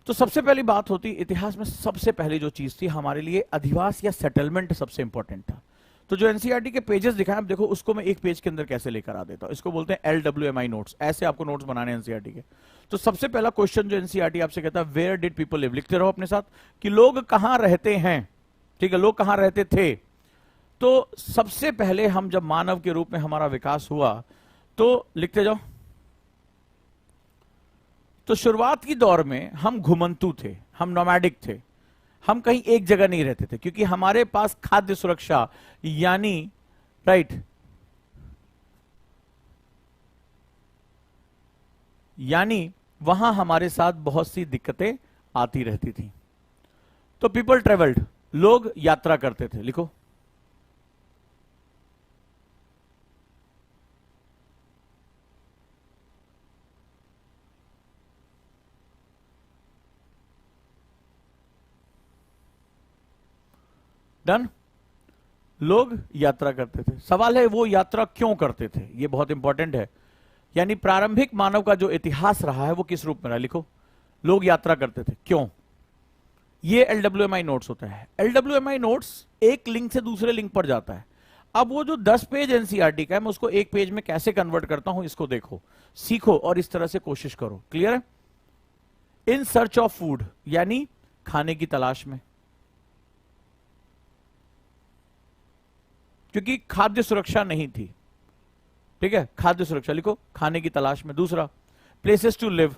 तो सबसे पहली बात होती, इतिहास में सबसे पहली जो चीज थी हमारे लिए, अधिवास या सेटलमेंट सबसे इंपॉर्टेंट था। तो जो एनसीईआरटी के पेजेस दिखाएं, आप देखो उसको मैं एक पेज के अंदर कैसे लेकर आ देता हूं। इसको बोलते हैं LWMI नोट्स। ऐसे आपको नोट्स बनाने हैं एनसीईआरटी के। तो सबसे पहला क्वेश्चन जो एनसीईआरटी आपसे कहता है, वेयर डिड पीपल लिव, लिखते रहो अपने साथ कि लोग कहां रहते हैं। ठीक है, लोग कहां रहते थे। तो सबसे पहले हम जब मानव के रूप में हमारा विकास हुआ, तो लिखते जाओ। तो शुरुआत की दौर में हम घुमंतु थे, हम नोमैडिक थे, हम कहीं एक जगह नहीं रहते थे, क्योंकि हमारे पास खाद्य सुरक्षा यानी राइट यानी वहां हमारे साथ बहुत सी दिक्कतें आती रहती थी। तो पीपल ट्रेवल्ड, लोग यात्रा करते थे। लिखो, डन। लोग यात्रा करते थे। सवाल है वो यात्रा क्यों करते थे, ये बहुत इंपॉर्टेंट है। यानी प्रारंभिक मानव का जो इतिहास रहा है वो किस रूप में रहा। लिखो, लोग यात्रा करते थे, क्यों। ये LWMI नोट्स होता है। LWMI नोट्स एक लिंक से दूसरे लिंक पर जाता है। अब वो जो 10 पेज एनसीईआरटी का है, मैं उसको एक पेज में कैसे कन्वर्ट करता हूं, इसको देखो, सीखो और इस तरह से कोशिश करो। क्लियर है। इन सर्च ऑफ फूड, यानी खाने की तलाश में, क्योंकि खाद्य सुरक्षा नहीं थी। ठीक है, खाद्य सुरक्षा लिखो, खाने की तलाश में। दूसरा, प्लेसेस टू लिव,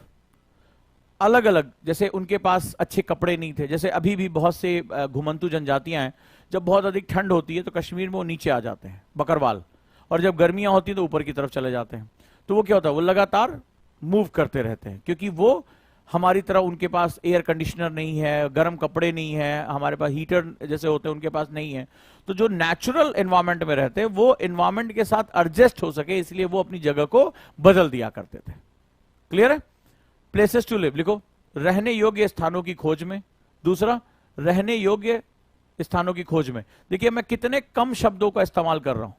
अलग अलग, जैसे उनके पास अच्छे कपड़े नहीं थे। जैसे अभी भी बहुत से घुमंतु जनजातियां हैं, जब बहुत अधिक ठंड होती है तो कश्मीर में वो नीचे आ जाते हैं, बकरवाल, और जब गर्मियां होती हैं तो ऊपर की तरफ चले जाते हैं। तो वो क्या होता है, वो लगातार मूव करते रहते हैं, क्योंकि वो हमारी तरह उनके पास एयर कंडीशनर नहीं है, गर्म कपड़े नहीं है, हमारे पास हीटर जैसे होते हैं उनके पास नहीं है। तो जो नेचुरल एनवायरमेंट में रहते हैं वो एनवायरमेंट के साथ एडजस्ट हो सके, इसलिए वो अपनी जगह को बदल दिया करते थे। क्लियर है। प्लेसेस टू लिव लिखो, रहने योग्य स्थानों की खोज में। दूसरा, रहने योग्य स्थानों की खोज में। देखिए मैं कितने कम शब्दों का इस्तेमाल कर रहा हूं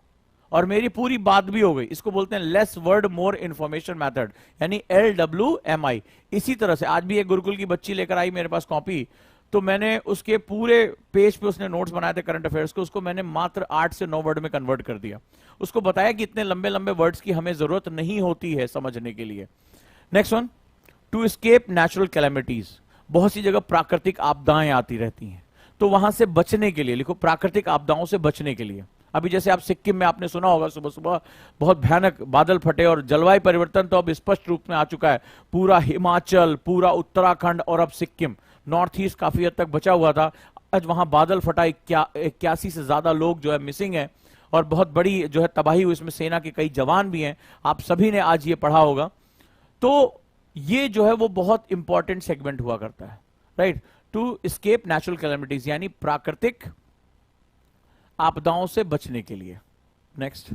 और मेरी पूरी बात भी हो गई। इसको बोलते हैं less word more information method, यानी LWMI। इसी तरह से आज भी एक गुरुकुल की बच्ची लेकर आई मेरे पास कॉपी, तो मैंने उसके पूरे पेज पे उसने नोट्स बनाए थे करंट अफेयर्स को, उसको मैंने मात्र 8 से 9 वर्ड में कन्वर्ट कर दिया। उसको बताया कि इतने लंबे लंबे वर्ड्स की हमें जरूरत नहीं होती है समझने के लिए। Next one, to escape natural calamities, बहुत सी जगह प्राकृतिक आपदाएं आती रहती हैं, तो वहां से बचने के लिए। लिखो, प्राकृतिक आपदाओं से बचने के लिए। अभी जैसे आप सिक्किम में आपने सुना होगा सुबह सुबह बहुत भयानक बादल फटे, और जलवायु परिवर्तन तो अब स्पष्ट रूप में आ चुका है। पूरा हिमाचल, पूरा उत्तराखंड और अब सिक्किम, नॉर्थ ईस्ट काफी हद तक बचा हुआ था, आज वहां बादल फटा। 81 से ज्यादा लोग जो है मिसिंग है, और बहुत बड़ी जो है तबाही हुई। इसमें सेना के कई जवान भी हैं, आप सभी ने आज ये पढ़ा होगा। तो ये जो है वो बहुत इंपॉर्टेंट सेगमेंट हुआ करता है, right. To escape natural calamities, यानी प्राकृतिक आपदाओं से बचने के लिए। नेक्स्ट,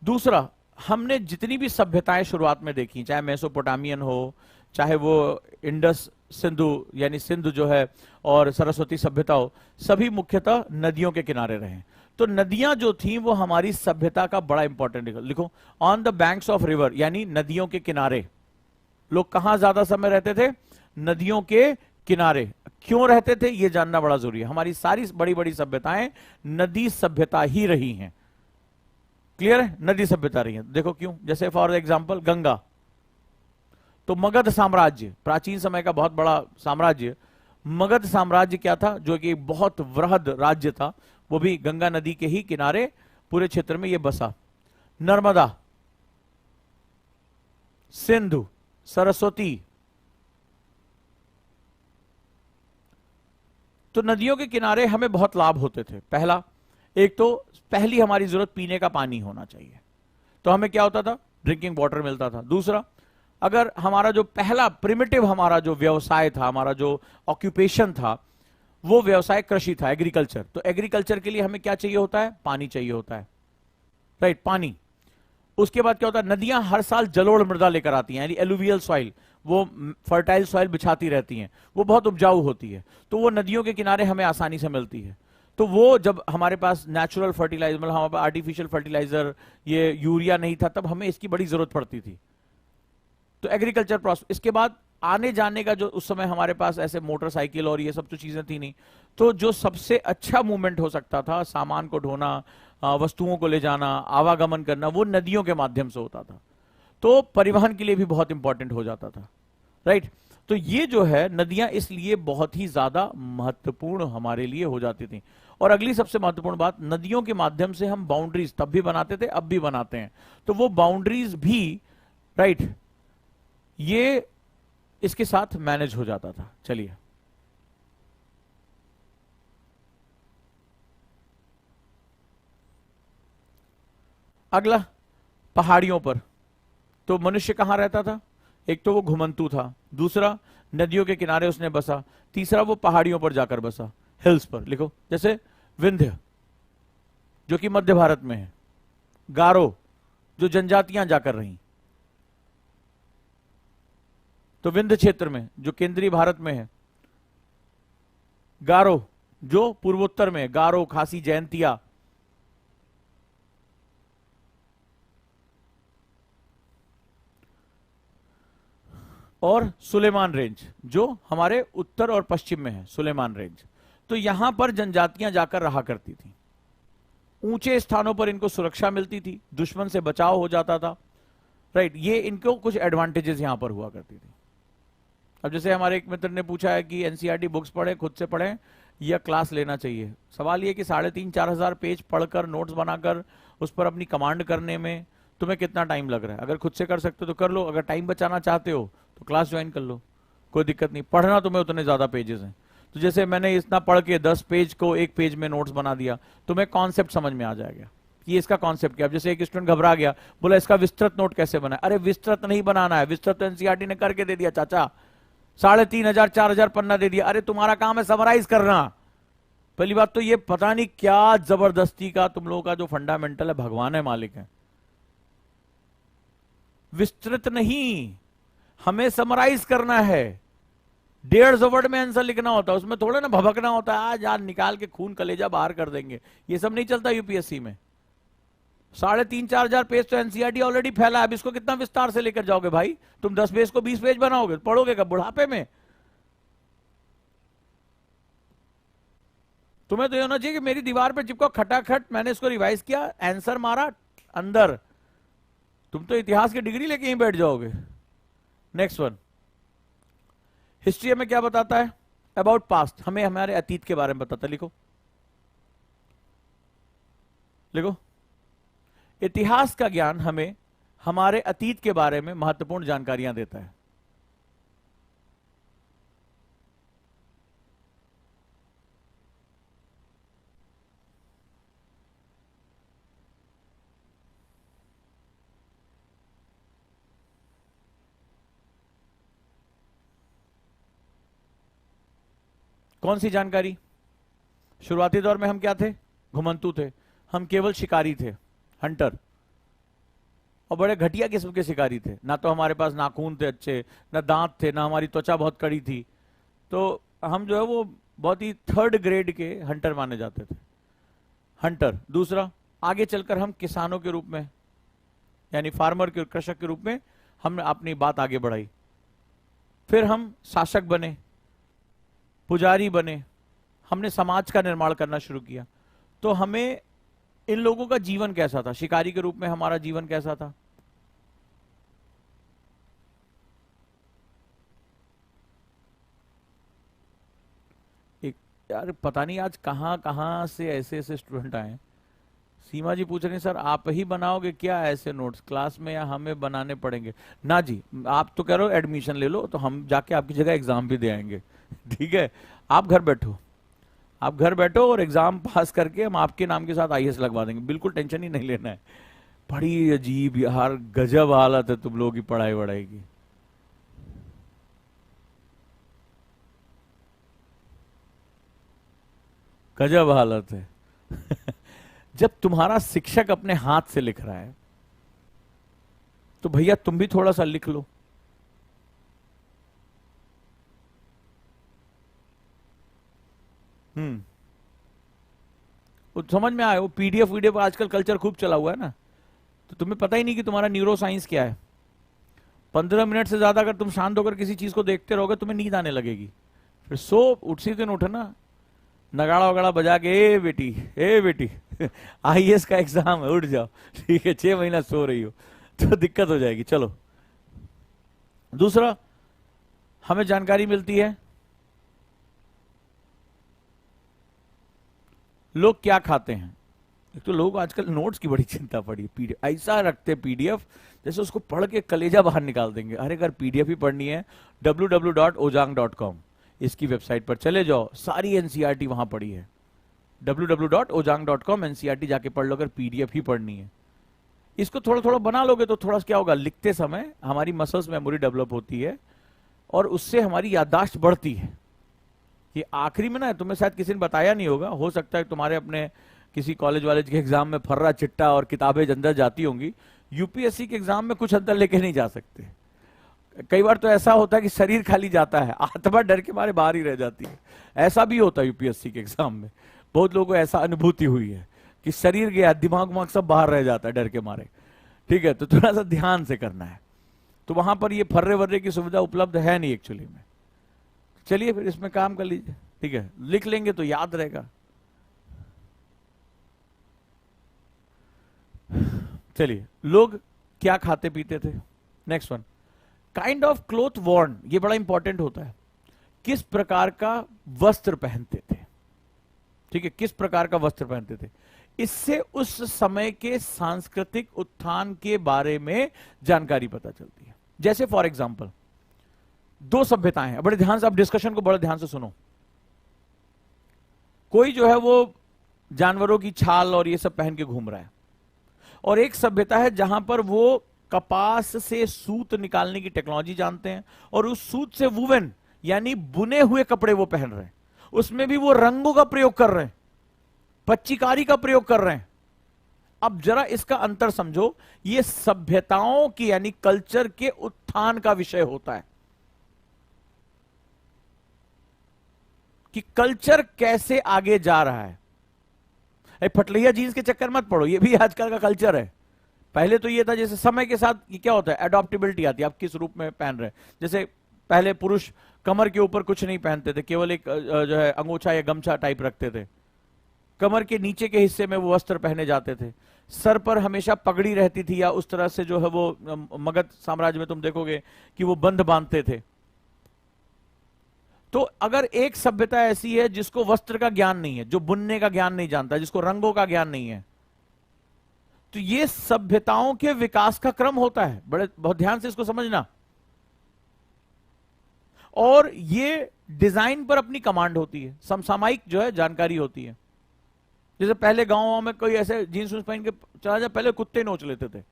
दूसरा, हमने जितनी भी सभ्यताएं शुरुआत में देखी, चाहे मेसोपोटामियन हो, चाहे वो इंडस सिंधु यानी सिंधु जो है, और सरस्वती सभ्यता हो, सभी मुख्यतः नदियों के किनारे रहे। तो नदियां जो थी वो हमारी सभ्यता का बड़ा इंपॉर्टेंट। लिखो, on the banks of river, यानी नदियों के किनारे। लोग कहां ज्यादा समय रहते थे, नदियों के किनारे। क्यों रहते थे ये जानना बड़ा जरूरी है। हमारी सारी बड़ी बड़ी सभ्यताएं नदी सभ्यता ही रही हैं। क्लियर है, नदी सभ्यता रही है। देखो क्यों, जैसे फॉर एग्जांपल गंगा, तो मगध साम्राज्य, प्राचीन समय का बहुत बड़ा साम्राज्य, मगध साम्राज्य क्या था, जो कि बहुत वृहद राज्य था, वो भी गंगा नदी के ही किनारे पूरे क्षेत्र में ये बसा। नर्मदा, सिंधु, सरस्वती, तो नदियों के किनारे हमें बहुत लाभ होते थे। पहला, एक तो पहली हमारी जरूरत पीने का पानी होना चाहिए, तो हमें क्या होता था, ड्रिंकिंग वाटर मिलता था। दूसरा, अगर हमारा जो पहला प्रिमिटिव हमारा जो व्यवसाय था, हमारा जो ऑक्यूपेशन था, वो व्यवसाय कृषि था, एग्रीकल्चर। तो एग्रीकल्चर के लिए हमें क्या चाहिए होता है, पानी चाहिए होता है, राइट, पानी। उसके बाद क्या होता है, नदियां हर साल जलोढ़ मृदा लेकर आती हैं, यानी एलुवियल सॉइल, वो फर्टाइल सॉइल बिछाती रहती हैं, वो बहुत उपजाऊ होती है, तो वो नदियों के किनारे हमें आसानी से मिलती है। तो वो जब हमारे पास नेचुरल फर्टिलाइजर, मतलब हमारे पास आर्टिफिशियल फर्टिलाइजर, ये यूरिया नहीं था, तब हमें इसकी बड़ी जरूरत पड़ती थी। तो एग्रीकल्चर प्रोस्पेरिटी। इसके बाद आने जाने का जो उस समय हमारे पास ऐसे मोटरसाइकिल और ये सब तो चीजें थी नहीं, तो जो सबसे अच्छा मूवमेंट हो सकता था, सामान को ढोना, वस्तुओं को ले जाना, आवागमन करना, वो नदियों के माध्यम से होता था। तो परिवहन के लिए भी बहुत इंपॉर्टेंट हो जाता था, राइट। तो ये जो है नदियां इसलिए बहुत ही ज्यादा महत्वपूर्ण हमारे लिए हो जाती थी। और अगली सबसे महत्वपूर्ण बात, नदियों के माध्यम से हम बाउंड्रीज तब भी बनाते थे, अब भी बनाते हैं। तो वो बाउंड्रीज भी, राइट, ये इसके साथ मैनेज हो जाता था। चलिए अगला, पहाड़ियों पर। तो मनुष्य कहां रहता था? एक तो वो घुमंतू था, दूसरा नदियों के किनारे उसने बसा, तीसरा वो पहाड़ियों पर जाकर बसा, हिल्स पर। लिखो, जैसे विंध्य जो कि मध्य भारत में है, गारो जो जनजातियां जाकर रही, तो विंध्य क्षेत्र में जो केंद्रीय भारत में है, गारो जो पूर्वोत्तर में, गारो, खासी, जयंतिया, और सुलेमान रेंज जो हमारे उत्तर और पश्चिम में है, सुलेमान रेंज। तो यहां पर जनजातियां जाकर रहा करती थी। ऊंचे स्थानों पर इनको सुरक्षा मिलती थी, दुश्मन से बचाव हो जाता था, राइट। ये इनको कुछ एडवांटेजेस यहां पर हुआ करती थी। अब जैसे हमारे एक मित्र ने पूछा है कि एनसीईआरटी बुक्स पढ़े, खुद से पढ़ें या क्लास लेना चाहिए। सवाल ये कि 3,500-4,000 पेज पढ़कर, नोट्स बनाकर, उस पर अपनी कमांड करने में तुम्हें कितना टाइम लग रहा है? अगर खुद से कर सकते हो तो कर लो, अगर टाइम बचाना चाहते हो तो क्लास ज्वाइन कर लो, कोई दिक्कत नहीं। पढ़ना तुम्हें उतने ज्यादा पेजेस हैं। तो जैसे मैंने इतना पढ़ के 10 पेज को 1 पेज में नोट्स बना दिया, तुम्हें कॉन्सेप्ट समझ में आ जाएगा कि इसका कॉन्सेप्ट क्या है। जैसे एक स्टूडेंट घबरा गया, बोला इसका विस्तृत नोट कैसे बना? अरे विस्तृत नहीं बनाना है, विस्तृत तो एनसीईआरटी ने करके दे दिया चाचा, 3,500-4,000 पन्ना दे दिया। अरे तुम्हारा काम है समराइज करना। पहली बात तो ये पता नहीं क्या जबरदस्ती का तुम लोगों का जो फंडामेंटल है, भगवान है मालिक है। विस्तृत नहीं, हमें समराइज करना है। 150 वर्ड में आंसर लिखना होता है, उसमें थोड़ा ना भभकना होता है, आज यार निकाल के खून कलेजा बाहर कर देंगे, ये सब नहीं चलता यूपीएससी में। 3,500-4,000 पेज तो एनसीईआरटी ऑलरेडी फैला है, अब इसको कितना विस्तार से लेकर जाओगे भाई? तुम 10 पेज को 20 पेज बनाओगे, पढ़ोगे कब? बुढ़ापे में। तुम्हें तो ये होना चाहिए कि मेरी दीवार पे चिपको, खटाखट मैंने इसको रिवाइज किया, आंसर मारा अंदर। तुम तो इतिहास की डिग्री लेके ही बैठ जाओगे। नेक्स्ट वन, हिस्ट्री हमें क्या बताता है? अबाउट पास्ट, हमें हमारे अतीत के बारे में बताता है। लिखो लिखो, इतिहास का ज्ञान हमें हमारे अतीत के बारे में महत्वपूर्ण जानकारियां देता है। कौन सी जानकारी? शुरुआती दौर में हम क्या थे? घुमंतू थे, हम केवल शिकारी थे, हंटर, और बड़े घटिया किस्म के शिकारी थे। ना तो हमारे पास नाखून थे अच्छे, ना दांत थे, ना हमारी त्वचा बहुत कड़ी थी। तो हम जो है वो बहुत ही 3rd ग्रेड के हंटर माने जाते थे, हंटर। दूसरा, आगे चलकर हम किसानों के रूप में, यानी फार्मर के, कृषक के रूप में हमने अपनी बात आगे बढ़ाई। फिर हम शासक बने, पुजारी बने, हमने समाज का निर्माण करना शुरू किया। तो हमें इन लोगों का जीवन कैसा था, शिकारी के रूप में हमारा जीवन कैसा था? एक यार पता नहीं आज कहां कहां से ऐसे ऐसे स्टूडेंट आए। सीमा जी पूछ रहे सर आप ही बनाओगे क्या ऐसे नोट्स क्लास में, या हमें बनाने पड़ेंगे? ना जी, आप तो कह रहे हो एडमिशन ले लो, तो हम जाके आपकी जगह एग्जाम भी दे आएंगे। ठीक है, आप घर बैठो, आप घर बैठो और एग्जाम पास करके हम आपके नाम के साथ आईएएस लगवा देंगे, बिल्कुल टेंशन ही नहीं लेना है। बड़ी अजीब यार, गजब हालत है तुम लोगों की पढ़ाई वढ़ाई की। गजब हालत है। जब तुम्हारा शिक्षक अपने हाथ से लिख रहा है तो भैया तुम भी थोड़ा सा लिख लो। वो समझ में आए, वो पीडीएफ वीडियो पर आजकल कल्चर खूब चला हुआ है ना। तो तुम्हें पता ही नहीं कि तुम्हारा न्यूरो साइंस क्या है, 15 मिनट से ज्यादा अगर तुम शांत होकर किसी चीज को देखते रहोगे तुम्हें नींद आने लगेगी, फिर उसी दिन उठना, नगाड़ा वगाड़ा बजा के, ए बेटी आईएएस का एग्जाम है, उठ जाओ, ठीक है, 6 महीना सो रही हो तो दिक्कत हो जाएगी। चलो दूसरा, हमें जानकारी मिलती है लोग क्या खाते हैं। एक तो लोग आजकल नोट्स की बड़ी चिंता पड़ी है, पीडीएफ ऐसा रखते हैं, पीडीएफ जैसे उसको पढ़ के कलेजा बाहर निकाल देंगे। अरे अगर पीडीएफ ही पढ़नी है www.ojang.com इसकी वेबसाइट पर चले जाओ, सारी एनसीईआरटी वहां पड़ी है। www.ojang.com एनसीईआरटी जाके पढ़ लो अगर पीडीएफ ही पढ़नी है। इसको थोड़ा थोड़ा बना लोगे तो थोड़ा क्या होगा, लिखते समय हमारी मसल्स मेमोरी डेवलप होती है और उससे हमारी याददाश्त बढ़ती है। ये आखिरी में ना, तुम्हें शायद किसी ने बताया नहीं होगा, हो सकता है तुम्हारे अपने किसी कॉलेज वाले के एग्जाम में फर्रा चिट्टा और किताबें अंदर जाती होंगी, यूपीएससी के एग्जाम में कुछ अंदर लेके नहीं जा सकते। कई बार तो ऐसा होता है कि शरीर खाली जाता है, आत्मा डर के मारे बाहर ही रह जाती है। ऐसा भी होता है यूपीएससी के एग्जाम में, बहुत लोगों को ऐसा अनुभूति हुई है कि शरीर गया, दिमाग सब बाहर रह जाता है डर के मारे। ठीक है, तो थोड़ा सा ध्यान से करना है। तो वहां पर ये फर्रे वर्रे की सुविधा उपलब्ध है नहीं एक्चुअली में। चलिए फिर इसमें काम कर लीजिए, ठीक है, लिख लेंगे तो याद रहेगा। चलिए, लोग क्या खाते पीते थे। Next one, kind of cloth worn, ये बड़ा इंपॉर्टेंट होता है, किस प्रकार का वस्त्र पहनते थे। ठीक है, किस प्रकार का वस्त्र पहनते थे, इससे उस समय के सांस्कृतिक उत्थान के बारे में जानकारी पता चलती है। जैसे फॉर एग्जाम्पल 2 सभ्यताएं हैं, बड़े ध्यान से, आप डिस्कशन को बड़े ध्यान से सुनो। कोई जो है वो जानवरों की छाल और ये सब पहन के घूम रहा है, और एक सभ्यता है जहां पर वो कपास से सूत निकालने की टेक्नोलॉजी जानते हैं और उस सूत से वुवन यानी बुने हुए कपड़े वो पहन रहे हैं, उसमें भी वो रंगों का प्रयोग कर रहे हैं, पच्चीकारी का प्रयोग कर रहे हैं। अब जरा इसका अंतर समझो, ये सभ्यताओं की यानी कल्चर के उत्थान का विषय होता है कि कल्चर कैसे आगे जा रहा है। फटलिया जीन्स के चक्कर मत पड़ो, ये भी आजकल का कल्चर है। पहले तो ये था, जैसे समय के साथ ये क्या होता है, एडॉप्टेबिलिटी आती है, आप किस रूप में पहन रहे हैं। जैसे पहले पुरुष कमर के ऊपर कुछ नहीं पहनते थे, केवल एक जो है अंगोछा या गमछा टाइप रखते थे, कमर के नीचे के हिस्से में वो वस्त्र पहने जाते थे, सर पर हमेशा पगड़ी रहती थी, या उस तरह से जो है वो मगध साम्राज्य में तुम देखोगे कि वो बंध बांधते थे। तो अगर एक सभ्यता ऐसी है जिसको वस्त्र का ज्ञान नहीं है, जो बुनने का ज्ञान नहीं जानता, जिसको रंगों का ज्ञान नहीं है, तो ये सभ्यताओं के विकास का क्रम होता है। बहुत ध्यान से इसको समझना। और ये डिजाइन पर अपनी कमांड होती है, समसामयिक जो है जानकारी होती है। जैसे पहले गांवों में कोई ऐसे जीन्स पहन के चला जाए, पहले कुत्ते नोच लेते थे।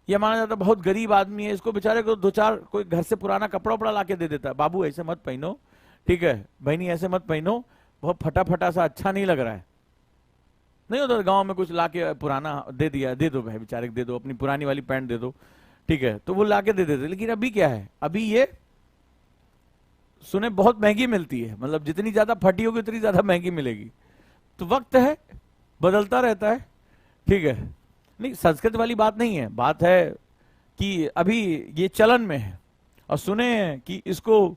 यह माना जाता बहुत गरीब आदमी है, इसको बेचारे को 2-4 कोई घर से पुराना कपड़ा उपड़ा लाके दे देता है, बाबू ऐसे मत पहनो, ठीक है बहनी ऐसे मत पहनो, बहुत फटा फटा सा अच्छा नहीं लग रहा है। नहीं होता गांव में कुछ लाके पुराना दे दिया, दे दो भाई बेचारे दे दो, अपनी पुरानी वाली पैंट दे दो, ठीक है, तो वो लाके दे देते। लेकिन अभी क्या है, अभी ये सुने बहुत महंगी मिलती है, मतलब जितनी ज्यादा फटी होगी उतनी ज्यादा महंगी मिलेगी। तो वक्त है, बदलता रहता है, ठीक है। नहीं, संस्कृत वाली बात नहीं है, बात है कि अभी ये चलन में है, और सुने कि इसको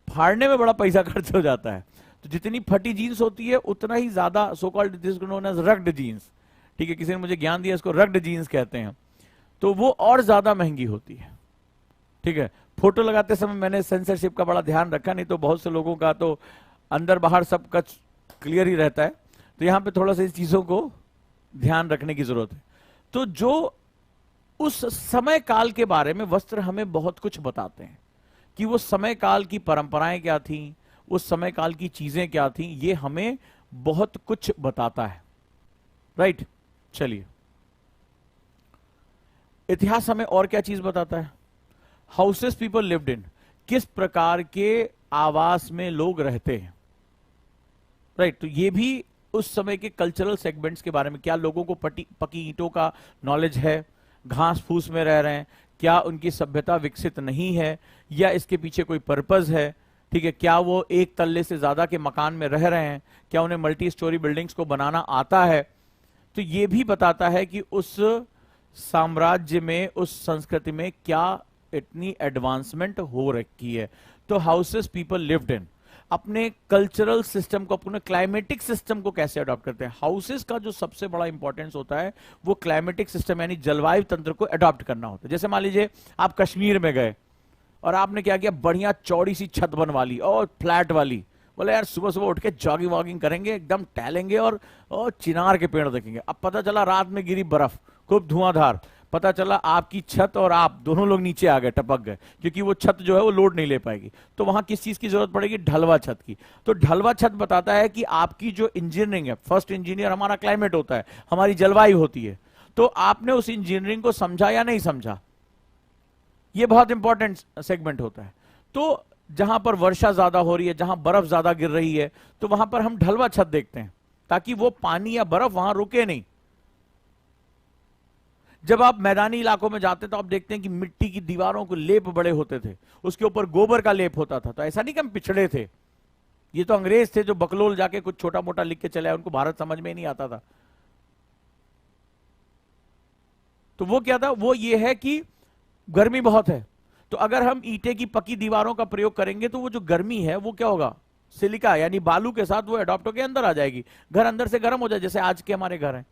फाड़ने में बड़ा पैसा खर्च हो जाता है। तो जितनी फटी जीन्स होती है उतना ही ज्यादा so called this known as rugged jeans, ठीक है, किसी ने मुझे ज्ञान दिया, इसको रग्ड जीन्स कहते हैं, तो वो और ज्यादा महंगी होती है, ठीक है। फोटो लगाते समय मैंने सेंसरशिप का बड़ा ध्यान रखा, नहीं तो बहुत से लोगों का तो अंदर बाहर सब कुछ क्लियर ही रहता है, तो यहां पे थोड़ा सा इस चीजों को ध्यान रखने की जरूरत है। तो जो उस समय काल के बारे में वस्त्र हमें बहुत कुछ बताते हैं कि वो समय काल की परंपराएं क्या थी, उस समय काल की चीजें क्या थी, ये हमें बहुत कुछ बताता है, राइट। चलिए, इतिहास हमें और क्या चीज बताता है, हाउसेस पीपल लिव्ड इन, किस प्रकार के आवास में लोग रहते हैं, राइट। तो ये भी उस समय के कल्चरल सेगमेंट्स के बारे में, क्या लोगों को पकी ईंटों का नॉलेज है, घास फूस में रह रहे हैं, क्या उनकी सभ्यता विकसित नहीं है, या इसके पीछे कोई पर्पस है, ठीक है, क्या वो एक तल्ले से ज्यादा के मकान में रह रहे हैं, क्या उन्हें मल्टी स्टोरी बिल्डिंग्स को बनाना आता है। तो ये भी बताता है कि उस साम्राज्य में, उस संस्कृति में क्या इतनी एडवांसमेंट हो रखी है। तो हाउसेस पीपल लिव्ड इन, अपने कल्चरल सिस्टम को, अपने क्लाइमेटिक सिस्टम को कैसे अडॉप्ट करते हैं। हाउसेस का जो सबसे बड़ा इंपॉर्टेंस होता है वो क्लाइमेटिक सिस्टम यानी जलवायु तंत्र को अडॉप्ट करना होता है। जैसे मान लीजिए आप कश्मीर में गए और आपने क्या किया, बढ़िया चौड़ी सी छत बनवा ली और फ्लैट वाली, बोले यार सुबह सुबह उठ के जॉगिंग वॉगिंग करेंगे, एकदम टहलेंगे और चिनार के पेड़ देखेंगे। अब पता चला रात में गिरी बर्फ, खूब धुआंधार, पता चला आपकी छत और आप दोनों लोग नीचे आ गए, टपक गए, क्योंकि वो छत जो है वो लोड नहीं ले पाएगी। तो वहां किस चीज की जरूरत पड़ेगी, ढलवा छत की। तो ढलवा छत बताता है कि आपकी जो इंजीनियरिंग है, फर्स्ट इंजीनियर हमारा क्लाइमेट होता है, हमारी जलवायु होती है। तो आपने उस इंजीनियरिंग को समझा या नहीं समझा, ये बहुत इंपॉर्टेंट सेगमेंट होता है। तो जहां पर वर्षा ज्यादा हो रही है, जहां बर्फ ज्यादा गिर रही है, तो वहां पर हम ढलवा छत देखते हैं ताकि वो पानी या बर्फ वहां रुके नहीं। जब आप मैदानी इलाकों में जाते हैं तो आप देखते हैं कि मिट्टी की दीवारों को लेप बड़े होते थे, उसके ऊपर गोबर का लेप होता था। तो ऐसा नहीं कि हम पिछड़े थे, ये तो अंग्रेज थे जो बकलोल जाके कुछ छोटा मोटा लिख के चले आए, उनको भारत समझ में ही नहीं आता था। तो वो क्या था, वो ये है कि गर्मी बहुत है, तो अगर हम ईंटे की पकी दीवारों का प्रयोग करेंगे तो वो जो गर्मी है वो क्या होगा, सिलिका यानी बालू के साथ वो अडॉप्ट होकर अंदर आ जाएगी, घर अंदर से गर्म हो जाए, जैसे आज के हमारे घर हैं।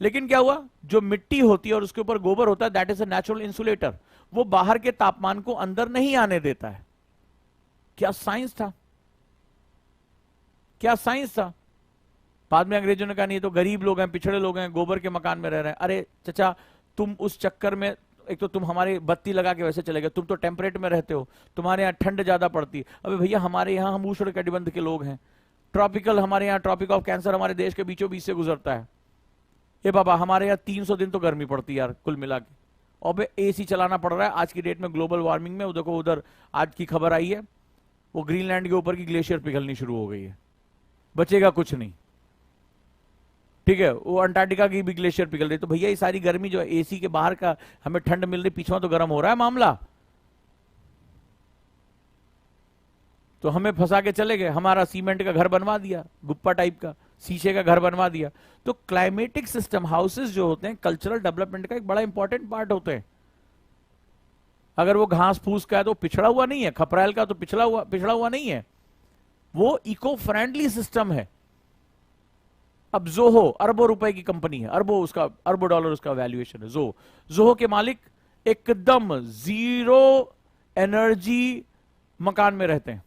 लेकिन क्या हुआ, जो मिट्टी होती है और उसके ऊपर गोबर होता है, that is a natural insulator, वो बाहर के तापमान को अंदर नहीं आने देता है। क्या साइंस था, क्या साइंस था। बाद में अंग्रेजों ने कहा नहीं, तो गरीब लोग हैं, पिछड़े लोग हैं, गोबर के मकान में रह रहे हैं। अरे चचा, तुम उस चक्कर में, एक तो तुम हमारी बत्ती लगा के वैसे चले गए, तुम तो टेम्परेट में रहते हो, तुम्हारे यहाँ ठंड ज्यादा पड़ती है। अबे भैया, हमारे यहाँ हम उष्ण कटिबंध के लोग हैं, ट्रॉपिकल, हमारे यहाँ ट्रॉपिक ऑफ कैंसर हमारे देश के बीचों बीच से गुजरता है। ये बाबा, हमारे यहाँ 300 दिन तो गर्मी पड़ती है यार कुल मिला के, और एसी चलाना पड़ रहा है आज की डेट में ग्लोबल वार्मिंग में। देखो उधर आज की खबर आई है, वो ग्रीनलैंड के ऊपर की ग्लेशियर पिघलनी शुरू हो गई है, बचेगा कुछ नहीं, ठीक है। वो अंटार्कटिका की भी ग्लेशियर पिघल रही। तो भैया ये सारी गर्मी जो है, एसी के बाहर का हमें ठंड मिल रही, पीछे तो गर्म हो रहा है मामला। तो हमें फंसा के चले गए, हमारा सीमेंट का घर बनवा दिया, गुप्पा टाइप का, शीशे का घर बनवा दिया। तो क्लाइमेटिक सिस्टम, हाउसेस जो होते हैं कल्चरल डेवलपमेंट का एक बड़ा इंपॉर्टेंट पार्ट होते हैं। अगर वो घास फूस का है तो पिछड़ा हुआ नहीं है, खपरेल का तो पिछड़ा हुआ नहीं है, वो इको फ्रेंडली सिस्टम है। अब जोहो अरबों रुपए की कंपनी है, अरबों डॉलर उसका वैल्यूएशन है। जोहो के मालिक एकदम जीरो एनर्जी मकान में रहते हैं,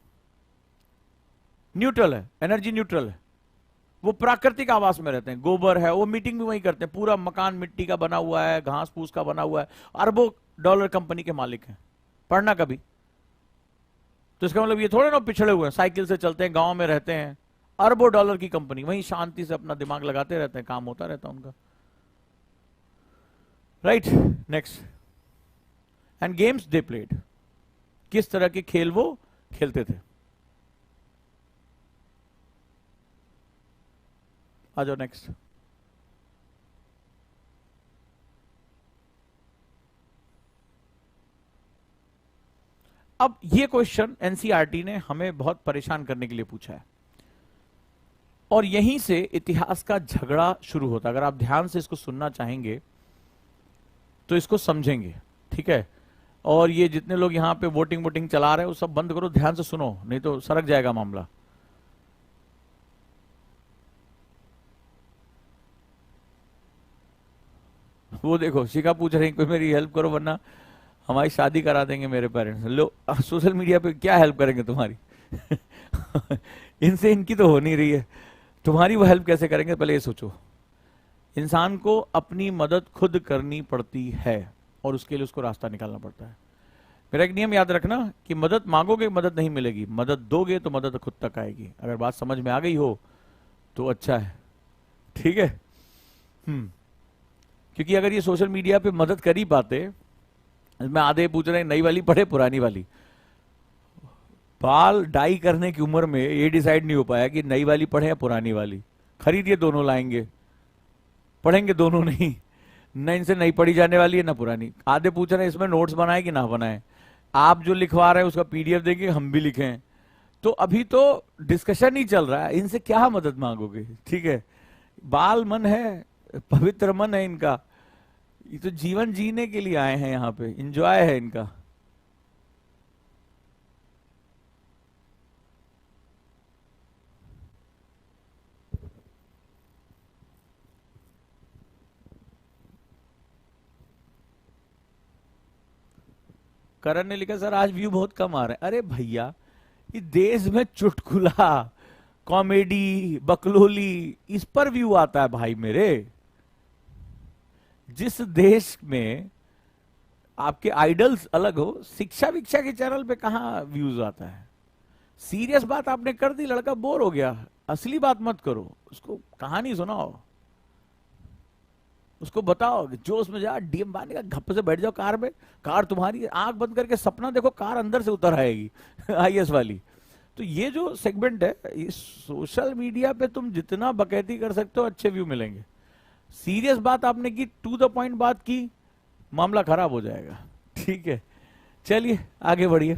न्यूट्रल है, एनर्जी न्यूट्रल है, वो प्राकृतिक आवास में रहते हैं, गोबर है, वो मीटिंग भी वहीं करते हैं, पूरा मकान मिट्टी का बना हुआ है, घास फूस का बना हुआ है, अरबों डॉलर कंपनी के मालिक हैं। पढ़ना कभी। तो इसका मतलब ये थोड़े ना पिछड़े हुए हैं, साइकिल से चलते हैं, गांव में रहते हैं, अरबों डॉलर की कंपनी, वहीं शांति से अपना दिमाग लगाते रहते हैं, काम होता रहता है उनका। Right, next. And games they played, किस तरह के खेल वो खेलते थे। आ जाओ नेक्स्ट। अब ये क्वेश्चन एनसीईआरटी ने हमें बहुत परेशान करने के लिए पूछा है, और यहीं से इतिहास का झगड़ा शुरू होता है। अगर आप ध्यान से इसको सुनना चाहेंगे तो इसको समझेंगे, ठीक है। और ये जितने लोग यहां पे वोटिंग चला रहे हैं वो सब बंद करो, ध्यान से सुनो, नहीं तो सरक जाएगा मामला। वो देखो शिखा पूछ रही, कोई मेरी हेल्प करो वरना हमारी शादी करा देंगे मेरे पेरेंट्स। लो, सोशल मीडिया पे क्या हेल्प करेंगे तुम्हारी इनसे इनकी तो हो नहीं रही है, तुम्हारी वो हेल्प कैसे करेंगे, पहले ये सोचो। इंसान को अपनी मदद खुद करनी पड़ती है और उसके लिए उसको रास्ता निकालना पड़ता है। मेरा एक नियम याद रखना कि मदद मांगोगे मदद नहीं मिलेगी, मदद दोगे तो मदद खुद तक आएगी। अगर बात समझ में आ गई हो तो अच्छा है, ठीक है। क्योंकि अगर ये सोशल मीडिया पे मदद कर ही पाते, मैं आधे पूछ रहे हैं नई वाली पढ़े पुरानी वाली, बाल डाई करने की उम्र में ये डिसाइड नहीं हो पाया कि नई वाली पढ़े या पुरानी वाली, खरीदिए दोनों लाएंगे, पढ़ेंगे दोनों नहीं, न इनसे नहीं पढ़ी जाने वाली है ना पुरानी। आधे पूछ रहे हैं इसमें नोट्स बनाए कि ना बनाए, आप जो लिखवा रहे हैं उसका पीडीएफ देंगे, हम भी लिखें। तो अभी तो डिस्कशन ही चल रहा है, इनसे क्या मदद मांगोगे, ठीक है। बाल मन है, पवित्र मन है इनका, ये तो जीवन जीने के लिए आए हैं यहाँ पे, एंजॉय है इनका। करण ने लिखा सर आज व्यू बहुत कम आ रहे हैं। अरे भैया, इस देश में चुटकुला, कॉमेडी, बकलोली, इस पर व्यू आता है भाई मेरे। जिस देश में आपके आइडल्स अलग हो, शिक्षा विक्षा के चैनल पे कहां व्यूज आता है। सीरियस बात आपने कर दी, लड़का बोर हो गया, असली बात मत करो, उसको कहानी सुनाओ, उसको बताओ कि जोश में जा, डीएम बांध का घप से बैठ जाओ कार में, कार तुम्हारी, आंख बंद करके सपना देखो कार अंदर से उतर आएगी आईएएस वाली। तो ये जो सेगमेंट है, इस सोशल मीडिया पे तुम जितना बकैती कर सकते हो अच्छे व्यू मिलेंगे। सीरियस बात आपने की, टू द पॉइंट बात की, मामला खराब हो जाएगा। ठीक है, चलिए आगे बढ़िए।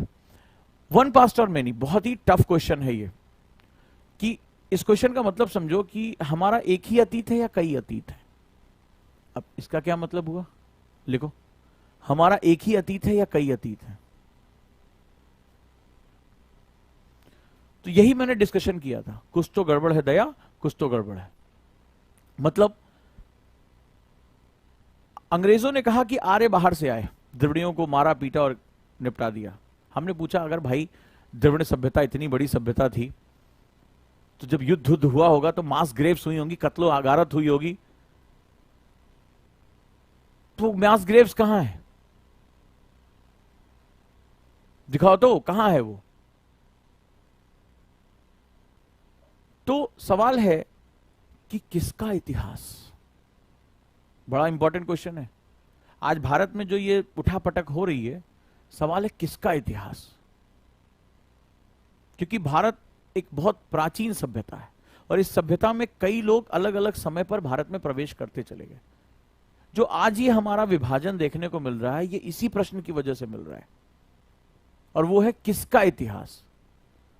वन पास्ट और मेनी, बहुत ही टफ क्वेश्चन है ये, कि इस क्वेश्चन का मतलब समझो कि हमारा एक ही अतीत है या कई अतीत है। अब इसका क्या मतलब हुआ, लिखो, हमारा एक ही अतीत है या कई अतीत है। तो यही मैंने डिस्कशन किया था, कुछ तो गड़बड़ है दया, कुछ तो गड़बड़ है। मतलब अंग्रेजों ने कहा कि आर्य बाहर से आए, द्रविड़ियों को मारा पीटा और निपटा दिया। हमने पूछा अगर भाई द्रविड़ सभ्यता इतनी बड़ी सभ्यता थी, तो जब युद्ध हुआ होगा तो मास ग्रेव्स हुई होंगी, कत्लो आगारत हुई होगी, तो मास ग्रेव्स कहां है, दिखाओ तो कहां है वो। तो सवाल है कि किसका इतिहास, बड़ा इंपॉर्टेंट क्वेश्चन है। आज भारत में जो ये उठापटक हो रही है, सवाल है किसका इतिहास। क्योंकि भारत एक बहुत प्राचीन सभ्यता है और इस सभ्यता में कई लोग अलग अलग समय पर भारत में प्रवेश करते चले गए। जो आज ये हमारा विभाजन देखने को मिल रहा है, ये इसी प्रश्न की वजह से मिल रहा है, और वो है किसका इतिहास।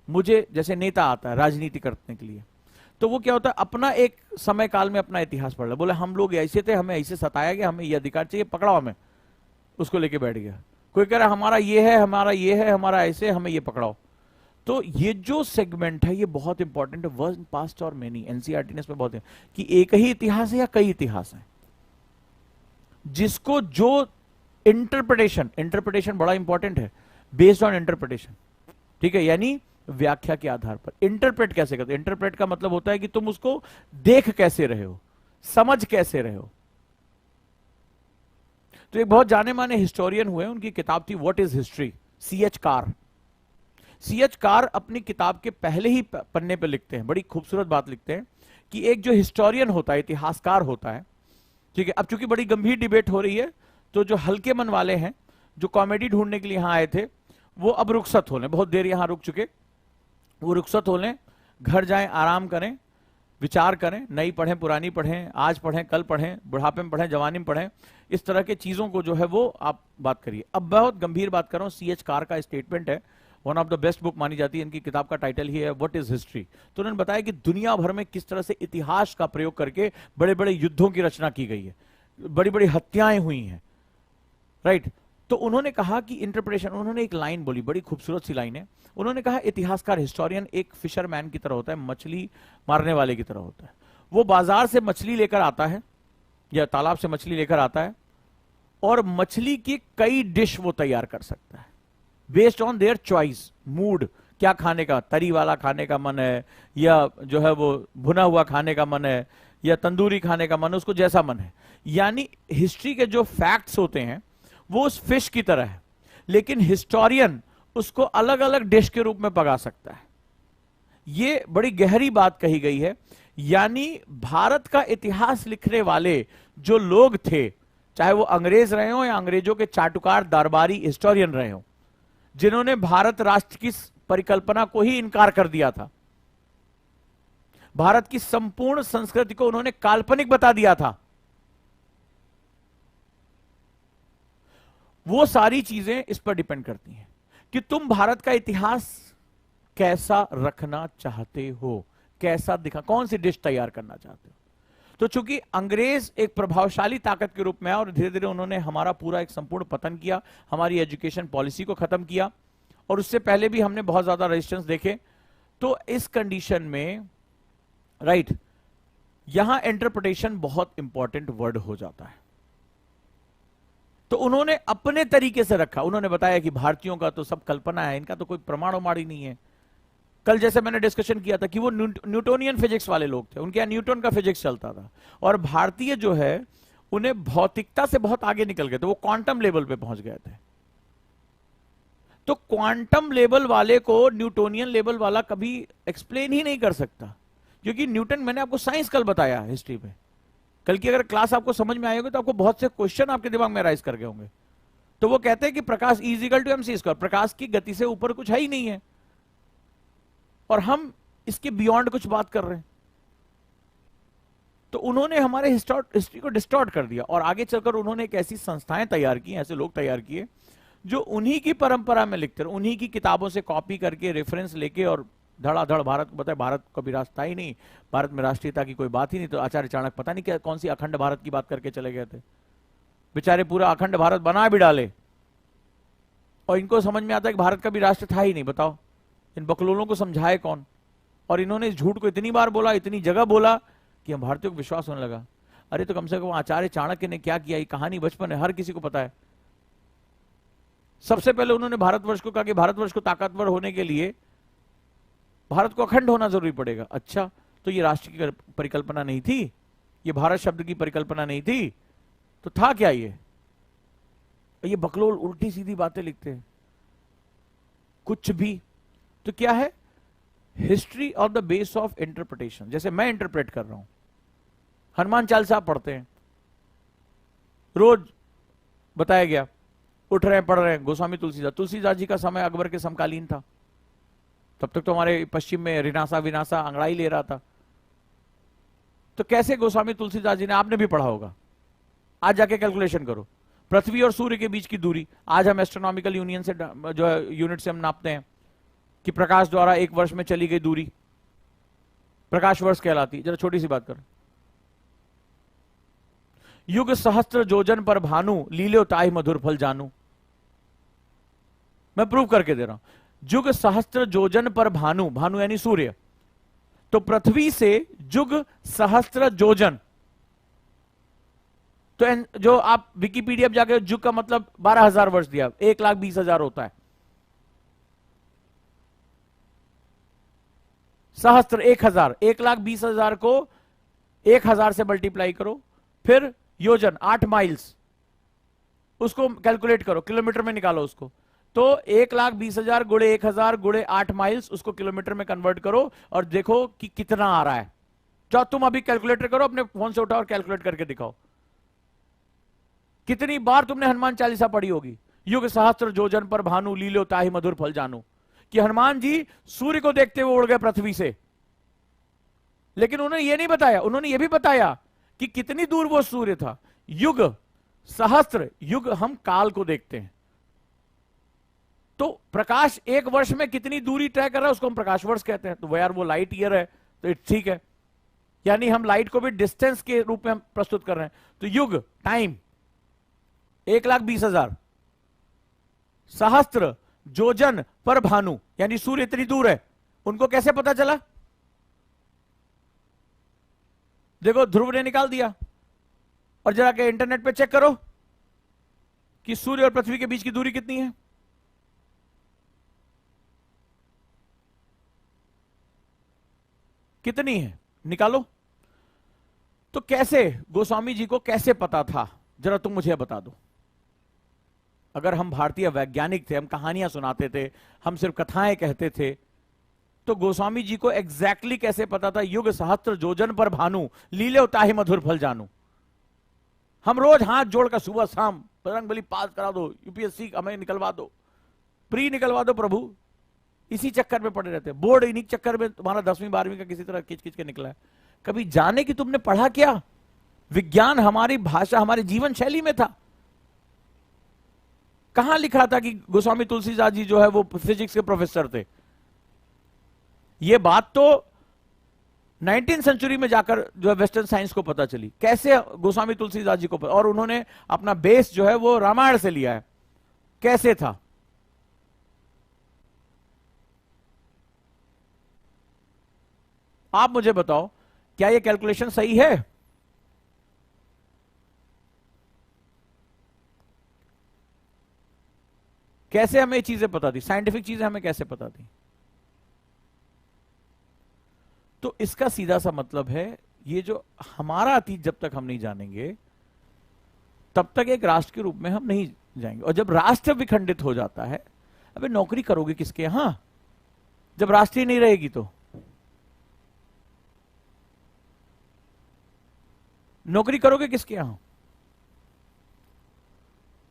मुझे जैसे नेता आता है राजनीति करने के लिए, तो वो क्या होता है, अपना एक समय काल में अपना इतिहास पढ़ रहा, बोले हम लोग ऐसे थे, हमें ऐसे सताया गया, हमें ये अधिकार चाहिए, पकड़ाओ हमें, उसको लेके बैठ गया। कोई कह रहा हमारा ये है, हमारा ये है, हमारा ऐसे, हमें ये पकड़ाओ। तो ये जो सेगमेंट है ये बहुत इंपॉर्टेंट है, वन पास्ट और मेनी, एनसीईआरटी ने इसमें बहुत है कि एक ही इतिहास है या कई इतिहास है। जिसको जो इंटरप्रिटेशन, इंटरप्रिटेशन बड़ा इंपॉर्टेंट है, बेस्ड ऑन इंटरप्रिटेशन, ठीक है, यानी व्याख्या के आधार पर। इंटरप्रेट कैसे करते, इंटरप्रेट का मतलब होता है कि तुम उसको देख कैसे रहे हो, समझ कैसे रहे हो। तो एक बहुत जाने माने हिस्टोरियन हुए, उनकी किताब थी what is history, C H Carr. C H Carr अपनी किताब के पहले ही पन्ने पे लिखते हैं, बड़ी खूबसूरत बात लिखते हैं कि एक जो हिस्टोरियन होता है, इतिहासकार होता है, ठीक है। अब चूंकि बड़ी गंभीर डिबेट हो रही है, तो जो हल्के मन वाले हैं, जो कॉमेडी ढूंढने के लिए यहां आए थे, वो अब रुखसत हो लें, बहुत देर यहां रुक चुके, वो रुखसत हो लें, घर जाएं, आराम करें, विचार करें, नई पढ़ें, पुरानी पढ़ें, आज पढ़ें, कल पढ़ें, बुढ़ापे में पढ़ें, जवानी में पढ़ें, इस तरह के चीजों को जो है वो आप बात करिए। अब बहुत गंभीर बात कर रहा हूं, सीएच कार का स्टेटमेंट है, one of the best book मानी जाती है, इनकी किताब का टाइटल ही है व्हाट इज हिस्ट्री। तो उन्होंने बताया कि दुनिया भर में किस तरह से इतिहास का प्रयोग करके बड़े बड़े युद्धों की रचना की गई है, बड़ी बड़ी हत्याएं हुई हैं, राइट। तो उन्होंने कहा कि इंटरप्रिटेशन, उन्होंने एक लाइन बोली, बड़ी खूबसूरत सी लाइन है, उन्होंने कहा इतिहासकार, हिस्टोरियन एक फिशरमैन की तरह होता है, मछली मारने वाले की तरह होता है। वो बाजार से मछली लेकर आता है या तालाब से मछली लेकर आता है, और मछली की कई डिश वो तैयार कर सकता है based on their choice, mood, क्या खाने का, तरी वाला खाने का मन है, या जो है वो भुना हुआ खाने का मन है, या तंदूरी खाने का मन है, उसको जैसा मन है। यानी हिस्ट्री के जो फैक्ट्स होते हैं वो उस फिश की तरह है, लेकिन हिस्टोरियन उसको अलग अलग डिश के रूप में पका सकता है। ये बड़ी गहरी बात कही गई है। यानी भारत का इतिहास लिखने वाले जो लोग थे, चाहे वो अंग्रेज रहे हो या अंग्रेजों के चाटुकार दरबारी हिस्टोरियन रहे हो, जिन्होंने भारत राष्ट्र की परिकल्पना को ही इनकार कर दिया था, भारत की संपूर्ण संस्कृति को उन्होंने काल्पनिक बता दिया था, वो सारी चीजें इस पर डिपेंड करती हैं कि तुम भारत का इतिहास कैसा रखना चाहते हो, कैसा दिखा, कौन सी डिश तैयार करना चाहते हो। तो चूंकि अंग्रेज एक प्रभावशाली ताकत के रूप में है और धीरे धीरे उन्होंने हमारा पूरा एक संपूर्ण पतन किया, हमारी एजुकेशन पॉलिसी को खत्म किया, और उससे पहले भी हमने बहुत ज्यादा रेजिस्टेंस देखे। तो इस कंडीशन में राइट यहां इंटरप्रिटेशन बहुत इंपॉर्टेंट वर्ड हो जाता है। तो उन्होंने अपने तरीके से रखा, उन्होंने बताया कि भारतीयों का तो सब कल्पना है, इनका तो कोई प्रमाण उमाड़ ही नहीं है। कल जैसे मैंने डिस्कशन किया था कि वो न्यूटोनियन फिजिक्स वाले लोग थे, उनके यहां न्यूटन का फिजिक्स चलता था, और भारतीय जो है उन्हें भौतिकता से बहुत आगे निकल गए थे, वो क्वांटम लेवल पे पहुंच गए थे। तो क्वांटम लेवल वाले को न्यूटोनियन लेवल वाला कभी एक्सप्लेन ही नहीं कर सकता, क्योंकि न्यूटन, मैंने आपको साइंस कल बताया हिस्ट्री में, कल की अगर क्लास आपको समझ में आई होगी तो आपको बहुत से क्वेश्चन आपके दिमाग में राइज कर गए होंगे। तो वो कहते हैं कि प्रकाश is equal to mc square, प्रकाश की गति से ऊपर कुछ है ही नहीं है, और हम इसके बियॉन्ड कुछ बात कर रहे हैं। तो उन्होंने हमारे हिस्ट्री को डिस्टॉर्ट कर दिया, और आगे चलकर उन्होंने एक ऐसी संस्थाएं तैयार की, ऐसे लोग तैयार किए जो उन्हीं की परंपरा में लिखते रहे, उन्हीं की किताबों से कॉपी करके रेफरेंस लेके, और धड़ाधड़ भारत को बताए, भारत को भी राष्ट्र ही नहीं, भारत में राष्ट्रीयता की कोई बात ही नहीं। तो आचार्य चाणक्य पता नहीं क्या कौन सी अखंड भारत की बात करके चले गए थे, बेचारे पूरा अखंड भारत बना भी डाले, और इनको समझ में आता है कि भारत का भी राष्ट्र था ही नहीं। बताओ इन बकलोलों को समझाए कौन? और इन्होंने इस झूठ को इतनी बार बोला, इतनी जगह बोला कि हम भारतीयों को विश्वास होने लगा। अरे तो कम से कम आचार्य चाणक्य ने क्या किया, ये कहानी बचपन है, हर किसी को पता है। सबसे पहले उन्होंने भारतवर्ष को कहा कि भारतवर्ष को ताकतवर होने के लिए भारत को अखंड होना जरूरी पड़ेगा। अच्छा, तो ये राष्ट्र की परिकल्पना नहीं थी, ये भारत शब्द की परिकल्पना नहीं थी, तो था क्या ये बकलोल उल्टी सीधी बातें लिखते हैं कुछ भी। तो क्या है history of the base of interpretation. जैसे मैं इंटरप्रेट कर रहा हूं, हनुमान चालीसा पढ़ते हैं, रोज बताया गया, उठ रहे हैं, पढ़ रहे हैं, गोस्वामी तुलसीदास जी का समय अकबर के समकालीन था, तब तक तो हमारे पश्चिम में रिनासा विनासा अंगड़ाई ले रहा था। तो कैसे गोस्वामी तुलसीदास जी ने, आपने भी पढ़ा होगा, आज जाके कैलकुलेशन करो, पृथ्वी और सूर्य के बीच की दूरी, आज हम एस्ट्रोनॉमिकल यूनियन से जो है यूनिट से हम नापते हैं कि प्रकाश द्वारा एक वर्ष में चली गई दूरी प्रकाश वर्ष कहलाती। जरा छोटी सी बात कर, युग सहस्त्र जोजन पर भानु, लील्यो ताहि मधुर फल जानू। मैं प्रूव करके दे रहा हूं, युग सहस्त्र जोजन पर भानु, भानु यानी सूर्य, तो पृथ्वी से युग सहस्त्र जोजन, तो जो आप विकिपीडिया जाके युग का मतलब 12,000 वर्ष दिया, 1,20,000 होता है। सहस्त्र 1,000, 1,20,000 को 1,000 से मल्टीप्लाई करो, फिर योजन 8 माइल्स, उसको कैलकुलेट करो, किलोमीटर में निकालो उसको, तो 1,20,000 गुणे 1,000 गुणे 8 माइल्स, उसको किलोमीटर में कन्वर्ट करो और देखो कि कितना आ रहा है। चाहो तुम अभी कैलकुलेटर करो, अपने फोन से उठाओ और कैलकुलेट करके दिखाओ कितनी बार तुमने हनुमान चालीसा पढ़ी होगी। युग सहस्त्र जोजन पर भानु, लील्यो ताहि मधुर फल जानू, कि हनुमान जी सूर्य को देखते हुए उड़ गए पृथ्वी से। लेकिन उन्होंने ये नहीं बताया, उन्होंने ये भी बताया कि कितनी दूर वो सूर्य था। युग सहस्त्र, युग हम काल को देखते हैं, तो प्रकाश एक वर्ष में कितनी दूरी तय कर रहा है उसको हम प्रकाश वर्ष कहते हैं। तो वो यार वो लाइट ईयर है, तो ठीक है, यानी हम लाइट को भी डिस्टेंस के रूप में हम प्रस्तुत कर रहे हैं। तो युग टाइम 1,20,000, सहस्त्र जोजन पर भानु, यानी सूर्य इतनी दूर है, उनको कैसे पता चला? देखो ध्रुव ने निकाल दिया, और जरा के इंटरनेट पे चेक करो कि सूर्य और पृथ्वी के बीच की दूरी कितनी है। कितनी है निकालो। तो कैसे गोस्वामी जी को कैसे पता था, जरा तुम मुझे बता दो। अगर हम भारतीय वैज्ञानिक थे, हम कहानियां सुनाते थे, हम सिर्फ कथाएं कहते थे, तो गोस्वामी जी को एग्जैक्टली कैसे पता था युग सहस्त्र जोजन पर भानु, लील्यो ताहि मधुर फल जानू। हम रोज हाथ जोड़कर सुबह शाम बजरंग बली पास करा दो, यूपीएससी हमें निकलवा दो, प्री निकलवा दो प्रभु, इसी चक्कर में पड़े रहते हैं। बोर्ड इन्हीं चक्कर में तुम्हारा 10वीं 12वीं का किसी तरह खिंच खिंच के निकला है। कभी जाने कि तुमने पढ़ा क्या? विज्ञान हमारी भाषा, हमारे जीवन शैली में था। कहां लिखा था कि गोस्वामी तुलसीदास जी जो है वो फिजिक्स के प्रोफेसर थे? ये बात तो 19वीं सेंचुरी में जाकर जो है वेस्टर्न साइंस को पता चली, कैसे गोस्वामी तुलसीदास जी को पता, और उन्होंने अपना बेस जो है वो रामायण से लिया है। कैसे था? आप मुझे बताओ, क्या ये कैलकुलेशन सही है? कैसे हमें चीजें पता थी? साइंटिफिक चीजें हमें कैसे पता थी? तो इसका सीधा सा मतलब है, ये जो हमारा अतीत जब तक हम नहीं जानेंगे तब तक एक राष्ट्र के रूप में हम नहीं जाएंगे। और जब राष्ट्र विखंडित हो जाता है, अबे नौकरी करोगे किसके यहां जब राष्ट्र ही नहीं रहेगी? तो नौकरी करोगे किसके यहां